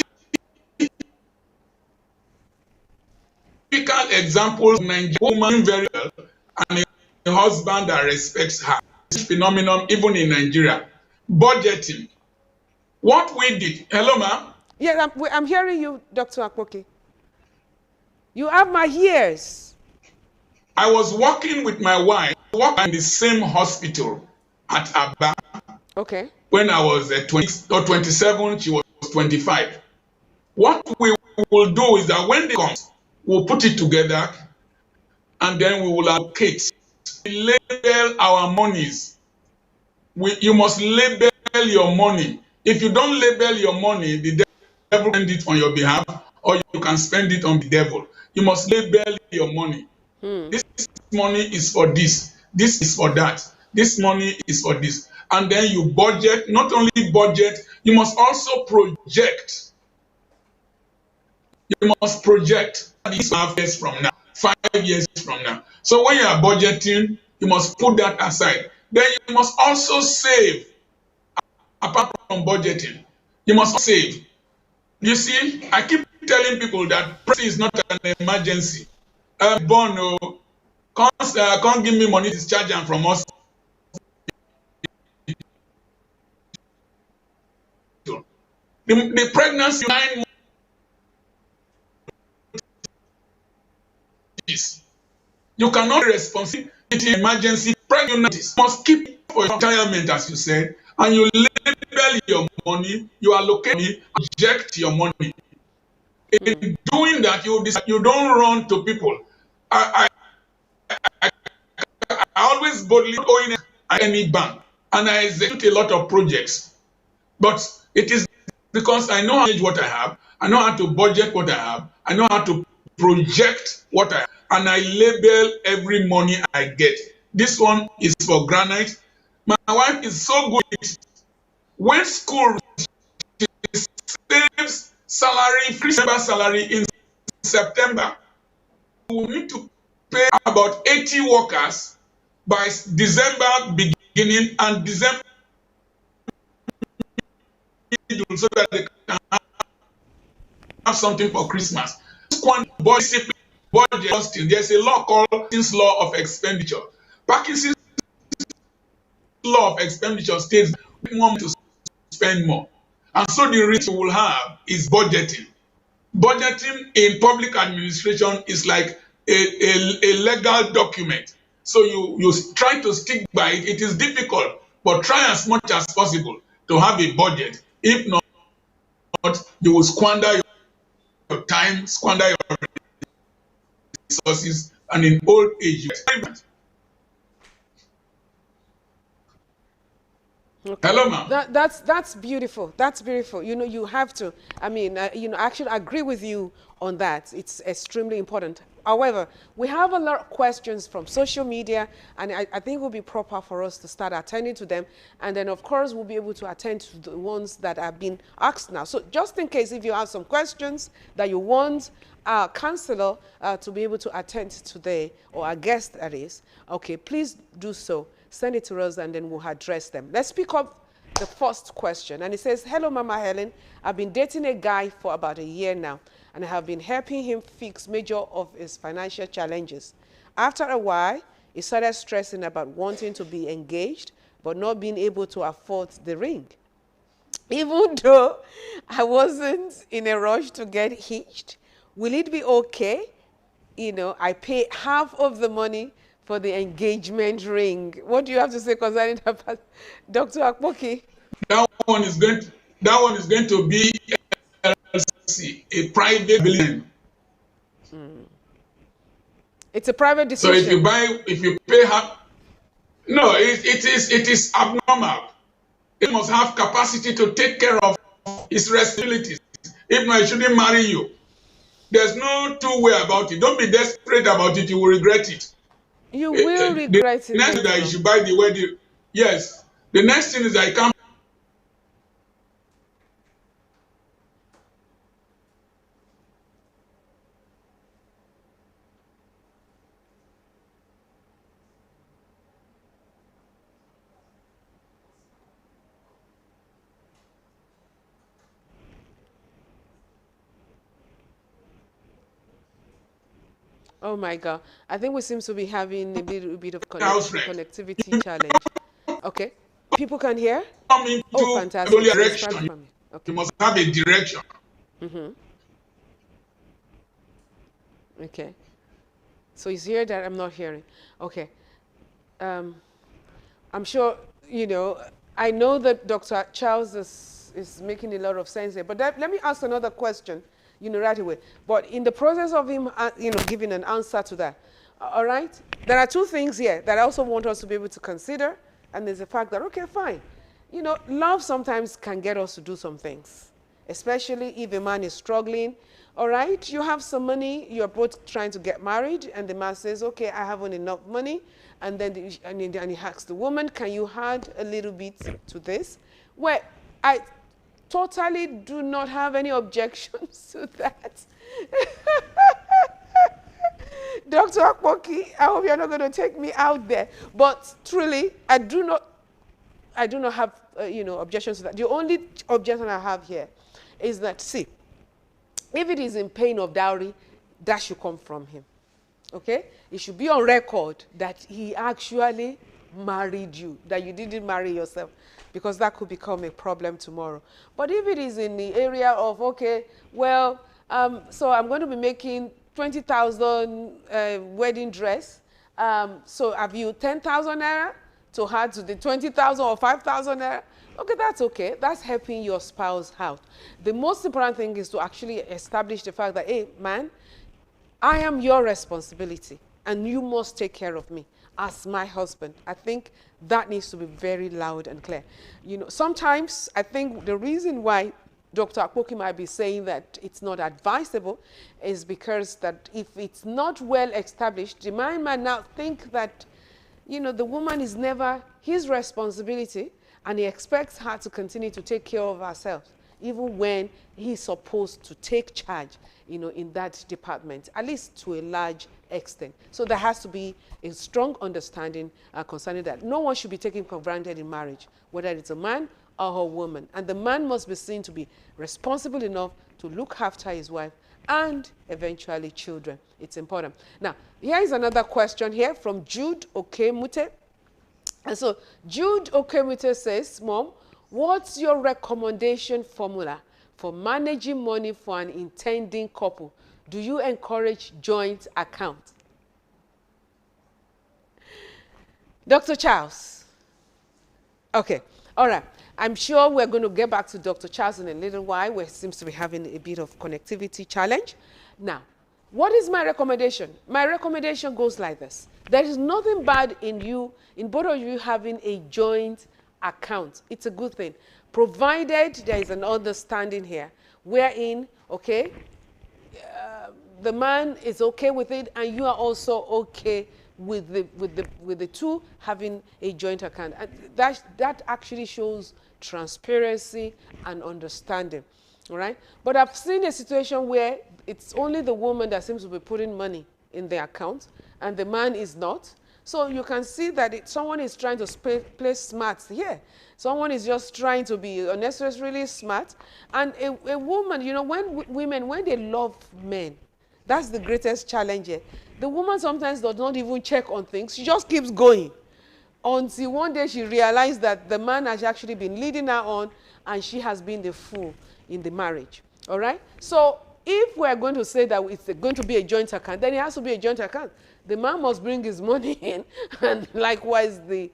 typical examples of Nigerian woman very well and a husband that respects her. This phenomenon even in Nigeria. Budgeting. What we did. Hello, ma'am. Yes, I'm hearing you, Dr. Akpoki. You have my ears. I was working with my wife, working in the same hospital at Aba. Okay. When I was 20 or 27, she was 25. What we will do is that when they come, we'll put it together and then we will allocate. We label our monies. You must label your money. If you don't label your money, the devil can spend it on your behalf, or you can spend it on the devil. You must label your money. This money is for this. This is for that. This money is for this. And then you budget. Not only budget, you must also project. You must project this 5 years from now, 5 years from now. So when you are budgeting, you must put that aside. Then you must also save. Apart from budgeting, you must save. You see, I keep telling people that pregnancy is not an emergency. Born, can't give me money to discharge and from us. The pregnancy 9 months. You cannot be responsible in emergency pregnancy. You must keep it for retirement, as you said, and you label your money, you allocate money, project your money. In doing that, you don't run to people. I always boldly go in any bank and I execute a lot of projects. But it is because I know how to manage what I have, I know how to budget what I have, I know how to project what I have, and I label every money I get. This one is for granite. My wife is so good. When school saves salary, free salary in September, we will need to pay about 80 workers by December beginning and December middle so that they can have something for Christmas. Budget, there's a law called Parkinson's law of expenditure. Parkinson's law of expenditure states we want to spend more. And so the risk we will have is budgeting. Budgeting in public administration is like a legal document. So you try to stick by it. It is difficult, but try as much as possible to have a budget. If not, you will squander your time, squander your resources, and in old age. Okay. Hello, ma'am. That's beautiful. That's beautiful. You know, you have to. I mean, you know, actually, I agree with you on that. It's extremely important. However, we have a lot of questions from social media, and I think it will be proper for us to start attending to them. And then, of course, we'll be able to attend to the ones that have been asked now. So just in case if you have some questions that you want our counselor to be able to attend today, or our guest that is, okay, please do so. Send it to us and then we'll address them. Let's pick up the first question. And it says, hello, Mama Helen. I've been dating a guy for about a year now, and I have been helping him fix major of his financial challenges. After a while, he started stressing about wanting to be engaged, but not being able to afford the ring. Even though I wasn't in a rush to get hitched, will it be okay? You know, I pay half of the money for the engagement ring. What do you have to say concerning that, Dr. Akpoki? That one is going to be LLC, a private building. It's a private decision. So if you pay half, no, it is abnormal. It must have capacity to take care of its responsibilities. If not, it shouldn't marry you. There's no two way about it. Don't be desperate about it. You will regret it. You will regret it. The next thing that you should buy the wedding. Yes. The next thing is that I can't. Oh my God. I think we seem to be having a little bit of connectivity challenge. Okay. People can hear? Coming oh, to fantastic. direction. Okay. You must have a direction. Okay. So it's here that I'm not hearing. Okay. I'm sure, you know, I know that Dr. Charles is making a lot of sense here, but let me ask another question, you know, right away. But in the process of him, you know, giving an answer to that, all right, there are two things here that I also want us to be able to consider, and there's the fact that, okay, fine, you know, love sometimes can get us to do some things, especially if a man is struggling. All right, you have some money, you're both trying to get married, and the man says, okay, I haven't enough money, and then he asks the woman, can you add a little bit to this? Well, I totally do not have any objections to that. Dr. Akpoki, I hope you're not going to take me out there, but truly, I do not have, you know, objections to that. The only objection I have here is that, see, if it is in pain of dowry, that should come from him. Okay? It should be on record that he actually married you, that you didn't marry yourself, because that could become a problem tomorrow. But if it is in the area of, okay, well, so I'm going to be making 20,000 wedding dress. So have you 10,000 naira to add to the 20,000 or 5,000 naira? Okay, that's okay. That's helping your spouse out. The most important thing is to actually establish the fact that, hey, man, I am your responsibility and you must take care of me as my husband. I think that needs to be very loud and clear. You know, sometimes I think the reason why Dr. Akpoki might be saying that it's not advisable is because that if it's not well established, the man might now think that, you know, the woman is never his responsibility and he expects her to continue to take care of herself, even when he's supposed to take charge, you know, in that department, at least to a large extent. So there has to be a strong understanding concerning that. No one should be taken for granted in marriage, whether it's a man or a woman. And the man must be seen to be responsible enough to look after his wife and eventually children. It's important. Now, here is another question here from Jude Okemute. And so Jude Okemute says, Mom, what's your recommendation formula for managing money for an intending couple? Do you encourage joint account? Dr. Charles. Okay, all right. I'm sure we're going to get back to Dr. Charles in a little while. We seems to be having a bit of connectivity challenge. Now, what is my recommendation? My recommendation goes like this. There is nothing bad in both of you having a joint account. It's a good thing, provided there is an understanding here, wherein, okay, the man is okay with it, and you are also okay with the two having a joint account. And that actually shows transparency and understanding. All right, but I've seen a situation where it's only the woman that seems to be putting money in the account and the man is not. So you can see that someone is trying to play smart here. Someone is just trying to be unnecessarily smart. And a woman, you know, when they love men, that's the greatest challenge here. The woman sometimes does not even check on things. She just keeps going until one day she realized that the man has actually been leading her on and she has been the fool in the marriage. All right? So if we're going to say that it's going to be a joint account, then it has to be a joint account. The man must bring his money in, and likewise the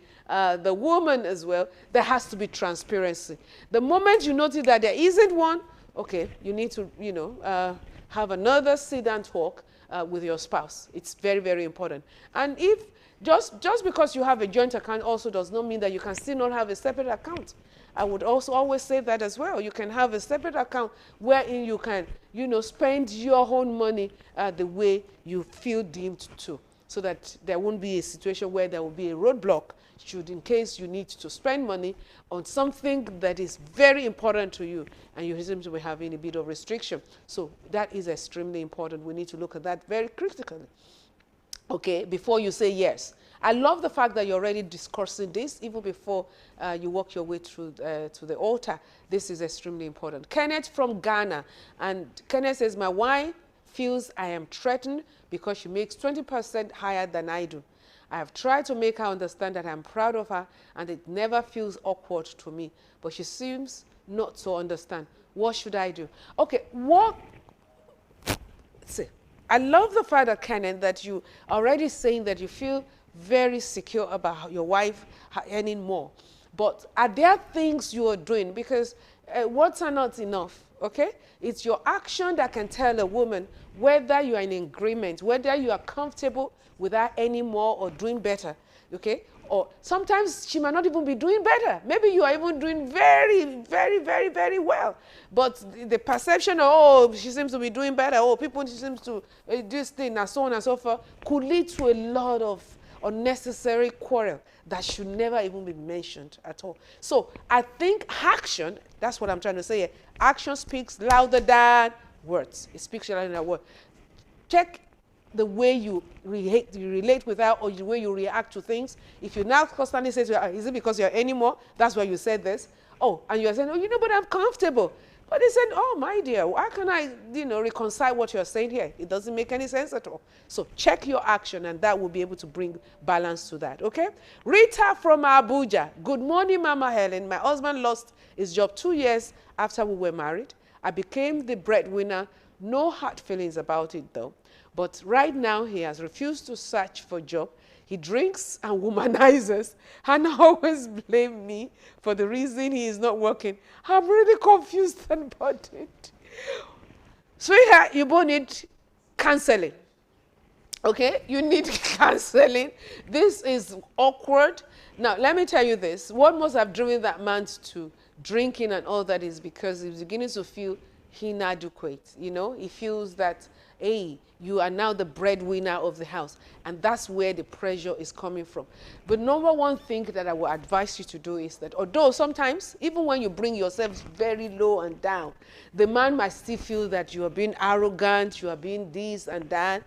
woman as well. There has to be transparency. The moment you notice that there isn't one, okay, you need to, you know, have another sit and talk with your spouse. It's very, very important. And if just because you have a joint account also does not mean that you can still not have a separate account. I would also always say that as well. You can have a separate account wherein you can, you know, spend your own money the way you feel deemed to, so that there won't be a situation where there will be a roadblock should, in case you need to spend money on something that is very important to you and you seem to be having a bit of restriction. So that is extremely important. We need to look at that very critically, okay, before you say yes. I love the fact that you're already discussing this even before you walk your way through to the altar. This is extremely important. Kenneth from Ghana. And Kenneth says, my wife feels I am threatened because she makes 20% higher than I do. I have tried to make her understand that I'm proud of her and it never feels awkward to me. But she seems not to understand. What should I do? Okay, see, I love the fact that, Kenneth, that you are already saying that you feel very secure about your wife earning more. But are there things you are doing? Because words are not enough, okay? It's your action that can tell a woman whether you are in agreement, whether you are comfortable with her earning more or doing better, okay? Or sometimes she might not even be doing better. Maybe you are even doing very, very, very, very well. But the perception of, oh, she seems to be doing better, oh, people seems to do this thing, and so on and so forth, could lead to a lot of unnecessary quarrel that should never even be mentioned at all. So I think action, that's what I'm trying to say here, action speaks louder than words. It speaks louder than words. Check the way you relate with her or the way you react to things. If you now constantly say to her, is it because you're earning more? That's why you said this. Oh, and you're saying, oh, you know, but I'm comfortable. But they said, oh, my dear, how can I, reconcile what you're saying here? It doesn't make any sense at all. So check your action, and that will be able to bring balance to that, okay? Rita from Abuja. Good morning, Mama Helen. My husband lost his job 2 years after we were married. I became the breadwinner. No hard feelings about it, though. But right now, he has refused to search for a job. He drinks and womanizes and always blame me for the reason he is not working. I'm really confused and burdened. Sweetheart, you both need counseling. Okay? You need counseling. This is awkward. Now, let me tell you this. What must have driven that man to drinking and all that is because he's beginning to feel inadequate. He feels that, hey, you are now the breadwinner of the house. And that's where the pressure is coming from. But number one thing that I would advise you to do is that, although sometimes, even when you bring yourself very low and down, the man might still feel that you are being arrogant, you are being this and that,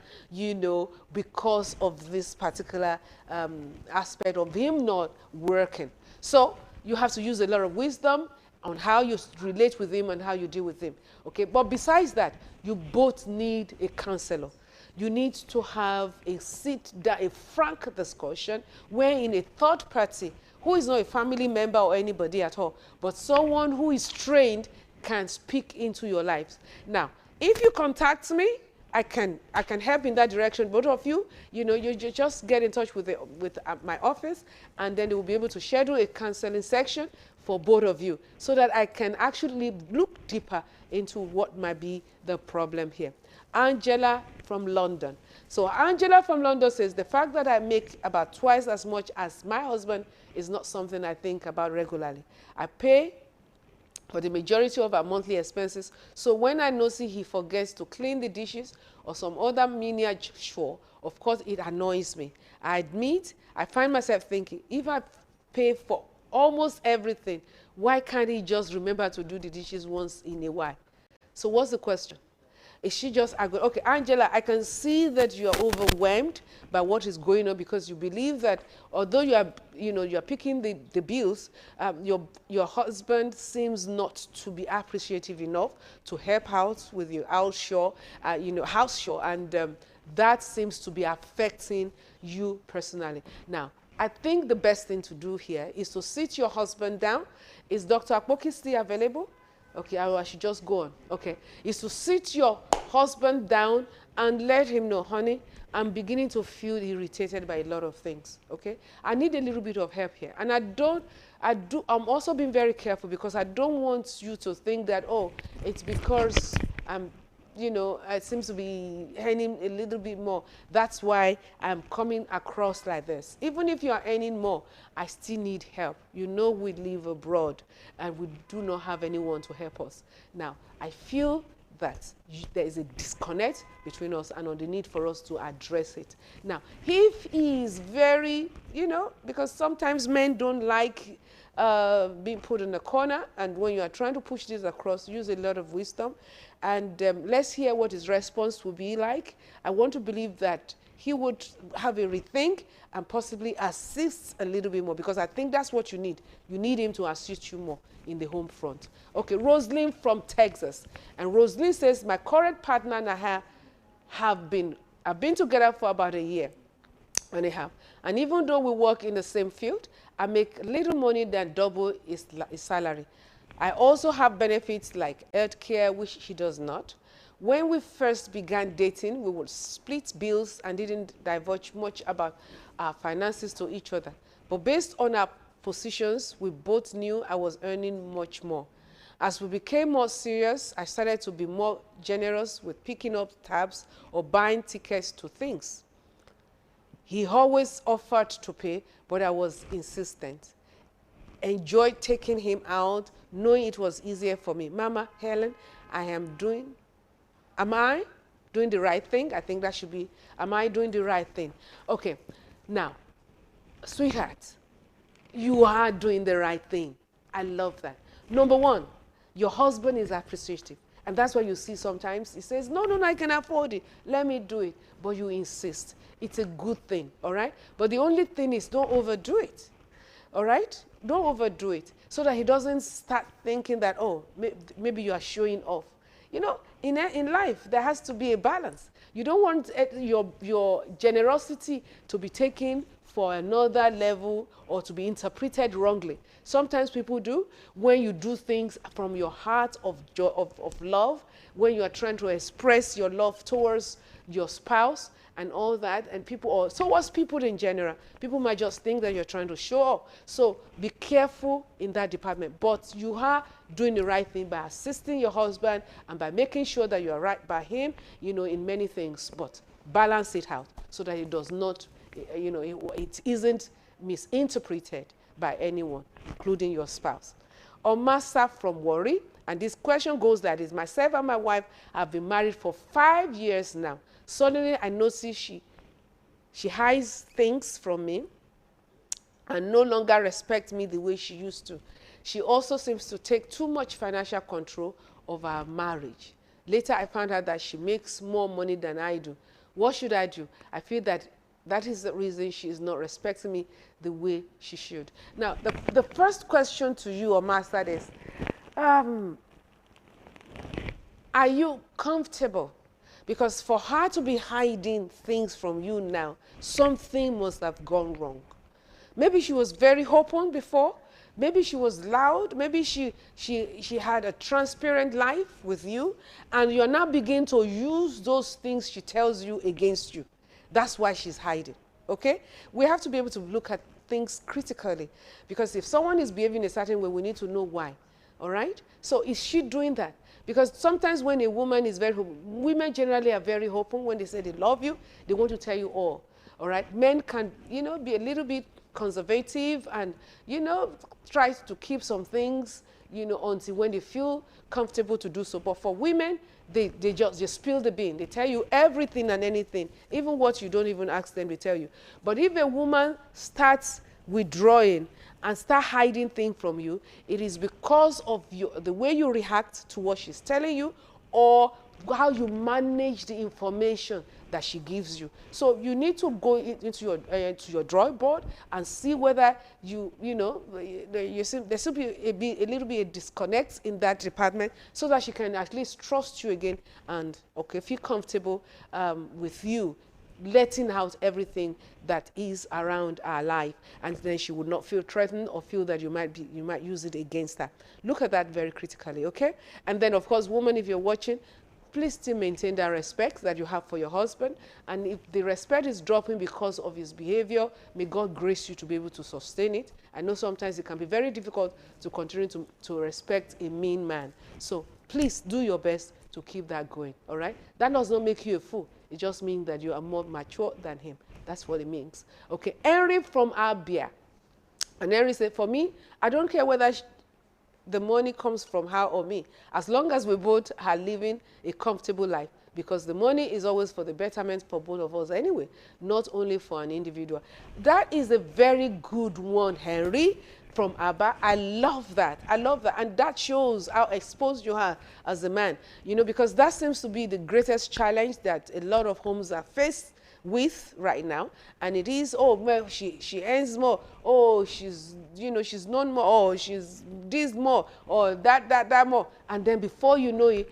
because of this particular aspect of him not working. So you have to use a lot of wisdom on how you relate with him and how you deal with him. Okay, but besides that, you both need a counselor. You need to have a sit-down, a frank discussion where in a third party, who is not a family member or anybody at all, but someone who is trained can speak into your lives. Now, if you contact me, I can help in that direction. Both of you, you just get in touch with my office, and then they will be able to schedule a counseling section for both of you so that I can actually look deeper into what might be the problem here. Angela from London. So Angela from London says, the fact that I make about twice as much as my husband is not something I think about regularly. I pay for the majority of our monthly expenses. So when I notice he forgets to clean the dishes or some other menial chore, of course it annoys me. I admit, I find myself thinking, if I pay for almost everything, why can't he just remember to do the dishes once in a while? So what's the question? Is she just arguing? Okay, Angela, I can see that you are overwhelmed by what is going on because you believe that although you are picking the bills, your husband seems not to be appreciative enough to help out with your house chore, and that seems to be affecting you personally. Now, I think the best thing to do here is to sit your husband down. Is Dr. Akpoki still available? Okay, I should just go on. Okay, is to sit your husband down and let him know, honey, I'm beginning to feel irritated by a lot of things. Okay, I need a little bit of help here, and I'm also being very careful because I don't want you to think that, oh, it's because it seems to be earning a little bit more. That's why I'm coming across like this. Even if you are earning more, I still need help. We live abroad and we do not have anyone to help us. Now, I feel that there is a disconnect between us and on the need for us to address it. Now, if he is very, because sometimes men don't like being put in a corner, and when you are trying to push this across, use a lot of wisdom. And let's hear what his response will be like. I want to believe that he would have a rethink and possibly assist a little bit more, because I think that's what you need. You need him to assist you more in the home front. Okay, Rosalind from Texas. And Rosalind says, my current partner and I have been together for about a year and a half. And even though we work in the same field, I make little money than double his salary. I also have benefits like health care, which he does not. When we first began dating, we would split bills and didn't divulge much about our finances to each other. But based on our positions, we both knew I was earning much more. As we became more serious, I started to be more generous with picking up tabs or buying tickets to things. He always offered to pay, but I was insistent. Enjoyed taking him out, knowing it was easier for me. Mama, Helen, am I doing the right thing? I think that should be, am I doing the right thing? Okay, now, sweetheart, you are doing the right thing. I love that. Number one, your husband is appreciative. And that's why you see sometimes he says, no, I can afford it. Let me do it. But you insist. It's a good thing, all right? But the only thing is don't overdo it. All right? Don't overdo it so that he doesn't start thinking that, oh, maybe you are showing off. You know, in life, there has to be a balance. You don't want your generosity to be taken for another level or to be interpreted wrongly. Sometimes people do. When you do things from your heart of joy, of love, when you are trying to express your love towards your spouse and all that, and people, or towards people in general, people might just think that you're trying to show off. So be careful in that department. But you are doing the right thing by assisting your husband and by making sure that you are right by him, you know, in many things. But balance it out so that it does not, you know, it isn't misinterpreted by anyone, including your spouse. Or master from worry. And this question goes like this: myself and my wife have been married for 5 years now. Suddenly I notice she hides things from me and no longer respects me the way she used to. She also seems to take too much financial control of our marriage. Later I found out that she makes more money than I do. What should I do? I feel that that is the reason she is not respecting me the way she should. Now, the first question to you, or master, is, are you comfortable? Because for her to be hiding things from you now, something must have gone wrong. Maybe she was very open before. Maybe she was loud. Maybe she had a transparent life with you, and you're now beginning to use those things she tells you against you. That's why she's hiding, okay? We have to be able to look at things critically, because if someone is behaving a certain way, we need to know why, all right? So is she doing that? Because sometimes when a woman is very open, women generally are very open. When they say they love you, they want to tell you all right? Men can, you know, be a little bit conservative and, you know, try to keep some things, you know, until when they feel comfortable to do so. But for women, they just spill the bean. They tell you everything and anything, even what you don't even ask them, they tell you. But if a woman starts withdrawing and start hiding things from you, it is because of the way you react to what she's telling you, or how you manage the information that she gives you. So you need to go into your drawing board and see whether there should be a little bit of disconnect in that department, so that she can at least trust you again and feel comfortable with you letting out everything that is around our life, and then she would not feel threatened or feel that you might use it against her. Look at that very critically, okay? And then, of course, woman, if you're watching, please still maintain that respect that you have for your husband. And if the respect is dropping because of his behavior, may God grace you to be able to sustain it. I know sometimes it can be very difficult to continue to respect a mean man. So please do your best to keep that going, all right? That does not make you a fool. It just means that you are more mature than him. That's what it means. Okay, Henry from Abia. And Henry said, for me, I don't care whether the money comes from her or me, as long as we both are living a comfortable life, because the money is always for the betterment for both of us anyway, not only for an individual. That is a very good one, Henry from Abba. I love that. I love that. And that shows how exposed you are as a man, you know, because that seems to be the greatest challenge that a lot of homes are faced with right now. And it is, oh, well, she earns more, oh, she's known more, oh, she's this more, or that more. And then before you know it,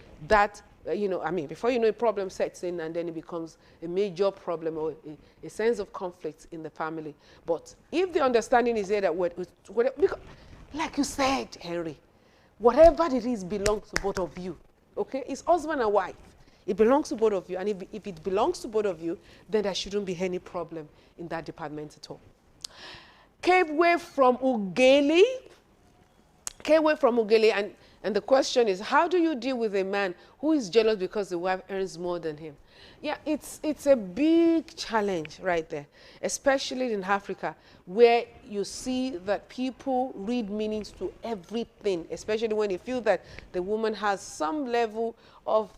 before you know a problem sets in, and then it becomes a major problem or a sense of conflict in the family. But if the understanding is there that, because, like you said, Henry, whatever it is belongs to both of you, okay? It's husband and wife. It belongs to both of you. And if it belongs to both of you, then there shouldn't be any problem in that department at all. Keway from Ugeli. Keway from Ugeli. And the question is, how do you deal with a man who is jealous because the wife earns more than him? Yeah, it's a big challenge right there, especially in Africa, where you see that people read meanings to everything, especially when you feel that the woman has some level of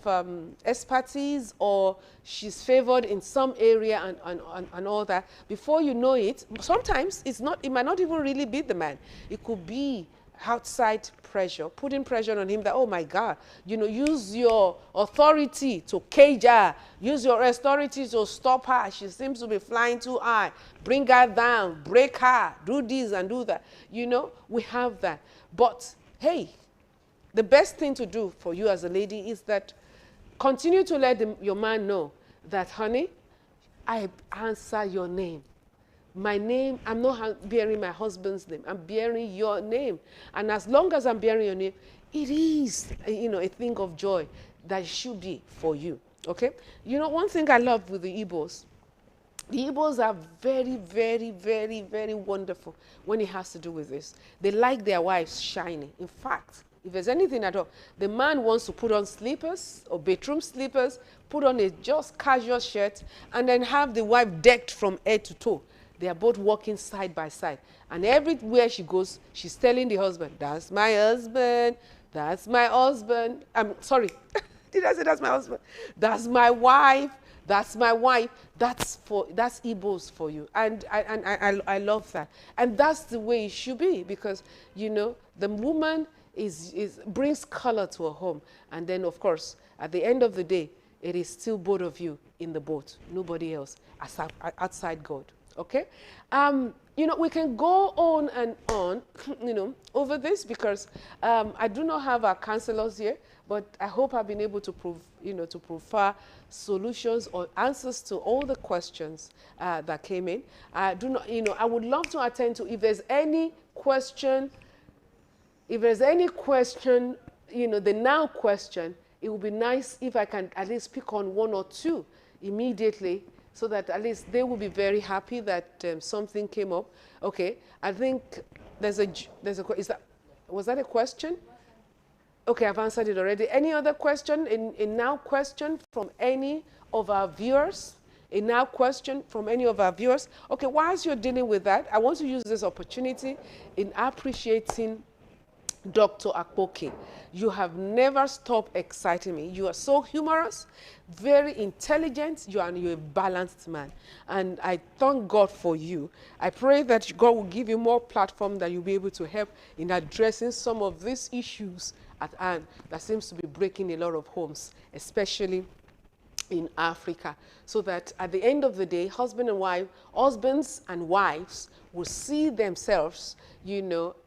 expertise, or she's favored in some area and all that. Before you know it, sometimes it might not even really be the man. It could be outside pressure, putting pressure on him that, oh my God, use your authority to cage her, use your authority to stop her. She seems to be flying too high. Bring her down, break her, do this and do that. We have that. But hey, the best thing to do for you as a lady is that continue to let your man know that, honey, I answer your name. My name, I'm not bearing my husband's name. I'm bearing your name. And as long as I'm bearing your name, it is, a thing of joy that it should be for you. Okay? One thing I love with the Igbos are very, very, very, very wonderful when it has to do with this. They like their wives shiny. In fact, if there's anything at all, the man wants to put on slippers or bedroom slippers, put on a just casual shirt, and then have the wife decked from head to toe. They are both walking side by side. And everywhere she goes, she's telling the husband, that's my husband, that's my husband. I'm sorry, did I say that's my husband? That's my wife, that's my wife. That's Igbos for you. And I love that. And that's the way it should be, because, the woman brings color to a home. And then, of course, at the end of the day, it is still both of you in the boat, nobody else outside God. Okay? We can go on and on, over this, because I do not have our counselors here, but I hope I've been able to provide solutions or answers to all the questions that came in. I would love to attend to if there's any question. If there's any question, the now question, it would be nice if I can at least pick on one or two immediately, so that at least they will be very happy that something came up. Okay, I think was that a question? Okay, I've answered it already. Any other question? A now question from any of our viewers? A now question from any of our viewers? Okay, whilst you're dealing with that, I want to use this opportunity in appreciating Dr. Akpoke. You have never stopped exciting me. You are so humorous, very intelligent, you're a balanced man. And I thank God for you. I pray that God will give you more platform that you'll be able to help in addressing some of these issues at hand that seems to be breaking a lot of homes, especially in Africa, so that at the end of the day, husbands and wives will see themselves,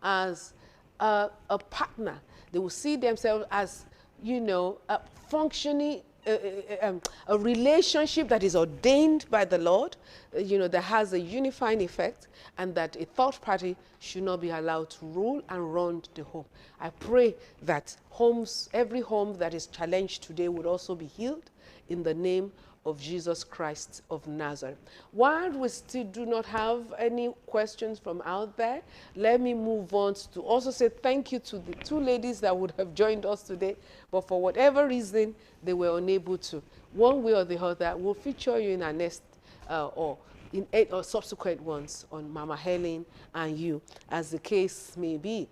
as a partner. They will see themselves as, a functioning, a relationship that is ordained by the Lord, that has a unifying effect, and that a third party should not be allowed to rule and run the home. I pray that every home that is challenged today would also be healed in the name of Jesus Christ of Nazareth. While we still do not have any questions from out there, let me move on to also say thank you to the two ladies that would have joined us today, but for whatever reason, they were unable to. One way or the other, we'll feature you in our next or in 8 or subsequent ones on Mama Helen and you, as the case may be.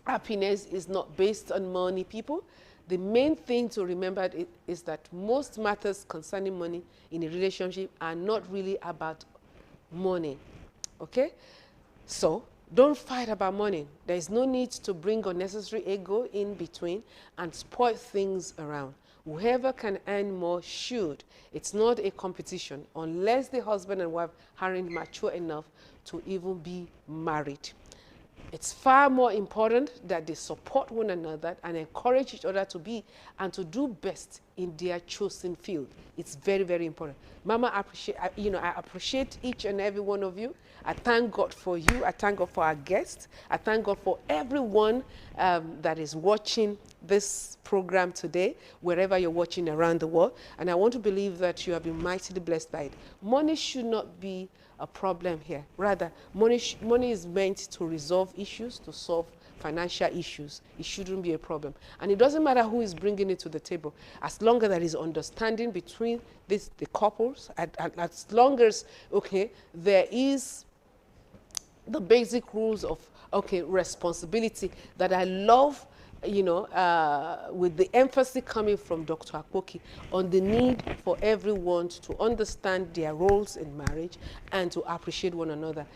Happiness is not based on money, people. The main thing to remember is that most matters concerning money in a relationship are not really about money, okay? So don't fight about money. There is no need to bring unnecessary ego in between and spoil things around. Whoever can earn more should. It's not a competition unless the husband and wife aren't mature enough to even be married. It's far more important that they support one another and encourage each other to be and to do best in their chosen field. It's very, very important. Mama, I appreciate each and every one of you. I thank God for you. I thank God for our guests. I thank God for everyone that is watching this program today, wherever you're watching around the world. And I want to believe that you have been mightily blessed by it. Money should not be a problem here. Rather, money is meant to resolve issues, to solve financial issues. It shouldn't be a problem. And it doesn't matter who is bringing it to the table, as long as there is understanding between the couples, as long as, okay, there is the basic rules of, okay, responsibility that I love, with the emphasis coming from Dr. Akpoke on the need for everyone to understand their roles in marriage and to appreciate one another.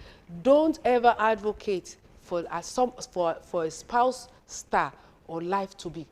Don't ever advocate for a spouse star or life to be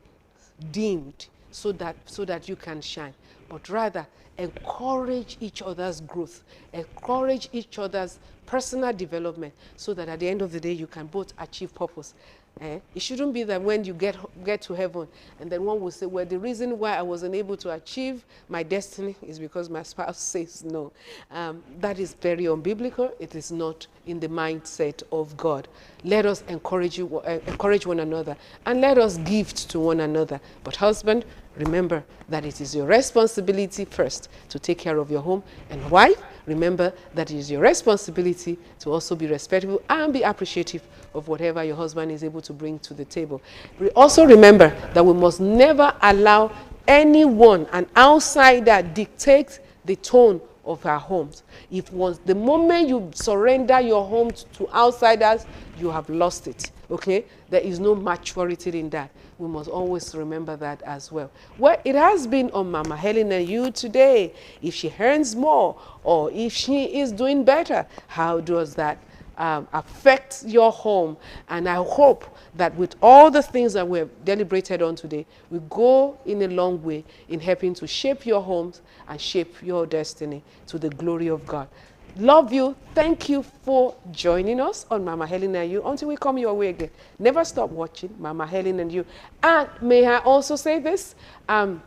dimmed so that you can shine, but rather encourage each other's growth, encourage each other's personal development, so that at the end of the day you can both achieve purpose. It shouldn't be that when you get to heaven and then one will say, well, the reason why I wasn't able to achieve my destiny is because my spouse says no. That is very unbiblical. It is not in the mindset of God. Let us encourage one another, and let us give to one another. But husband, remember that it is your responsibility first to take care of your home, and wife, remember that it is your responsibility to also be respectful and be appreciative of whatever your husband is able to bring to the table. We also remember that we must never allow anyone, an outsider, dictate the tone of our homes. If once the moment you surrender your home to outsiders, you have lost it. Okay? There is no maturity in that. We must always remember that as well. Well, it has been on Mama Helen and you today. If she earns more or if she is doing better, how does that affect your home? And I hope that with all the things that we have deliberated on today, we go in a long way in helping to shape your homes and shape your destiny to the glory of God. Love you. Thank you for joining us on Mama Helen and you. Until we come your way again, never stop watching Mama Helen and you. And may I also say this, I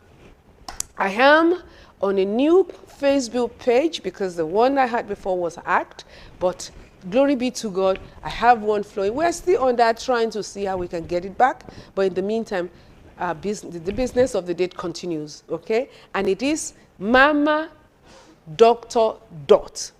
am on a new Facebook page because the one I had before was hacked, but glory be to God, I have one flowing. We're still on that, trying to see how we can get it back. But in the meantime, the business of the day continues, okay? And it is Mama Doctor Dot.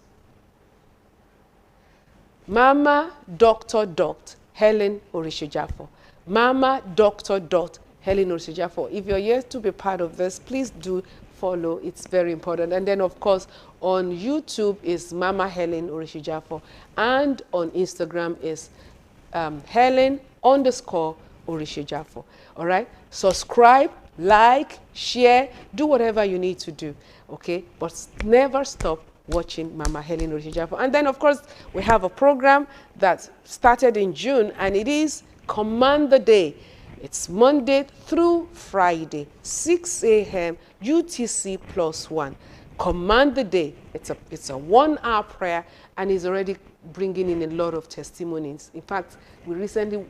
Mama Doctor Dot Helen Orishijafo. Mama Doctor Dot Helen Orishijafo. If you're yet to be part of this, please do follow. It's very important. And then, of course, on YouTube is Mama Helen Orishijafo. And on Instagram is Helen_Orishijafo. All right? Subscribe, like, share, do whatever you need to do. Okay? But never stop watching Mama Helen Orishijafo. And then, of course, we have a program that started in June, and it is Command the Day. It's Monday through Friday, 6 a.m. UTC +1. Command the Day. It's a 1-hour prayer, and it's already bringing in a lot of testimonies. In fact, we recently,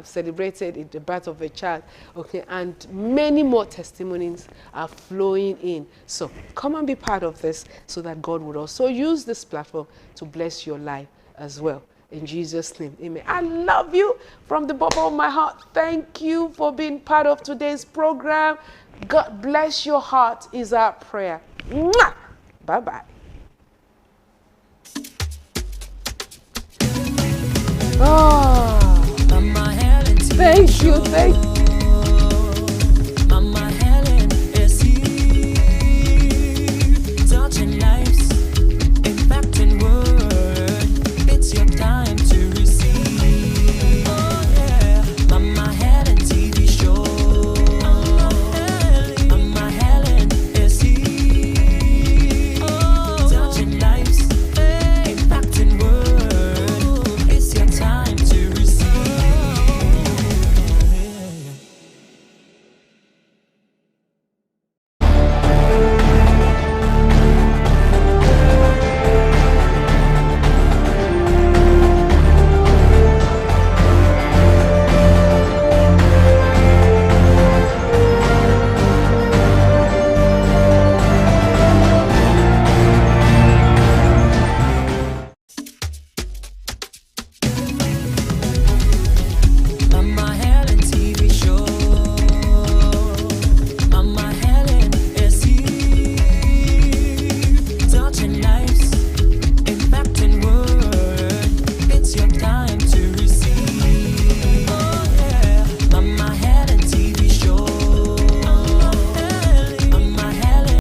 celebrated the birth of a child, okay, and many more testimonies are flowing in. So come and be part of this, so that God would also use this platform to bless your life as well. In Jesus' name, amen. I love you from the bottom of my heart. Thank you for being part of today's program. God bless your heart is our prayer. Mwah! Bye-bye. Oh, thank you.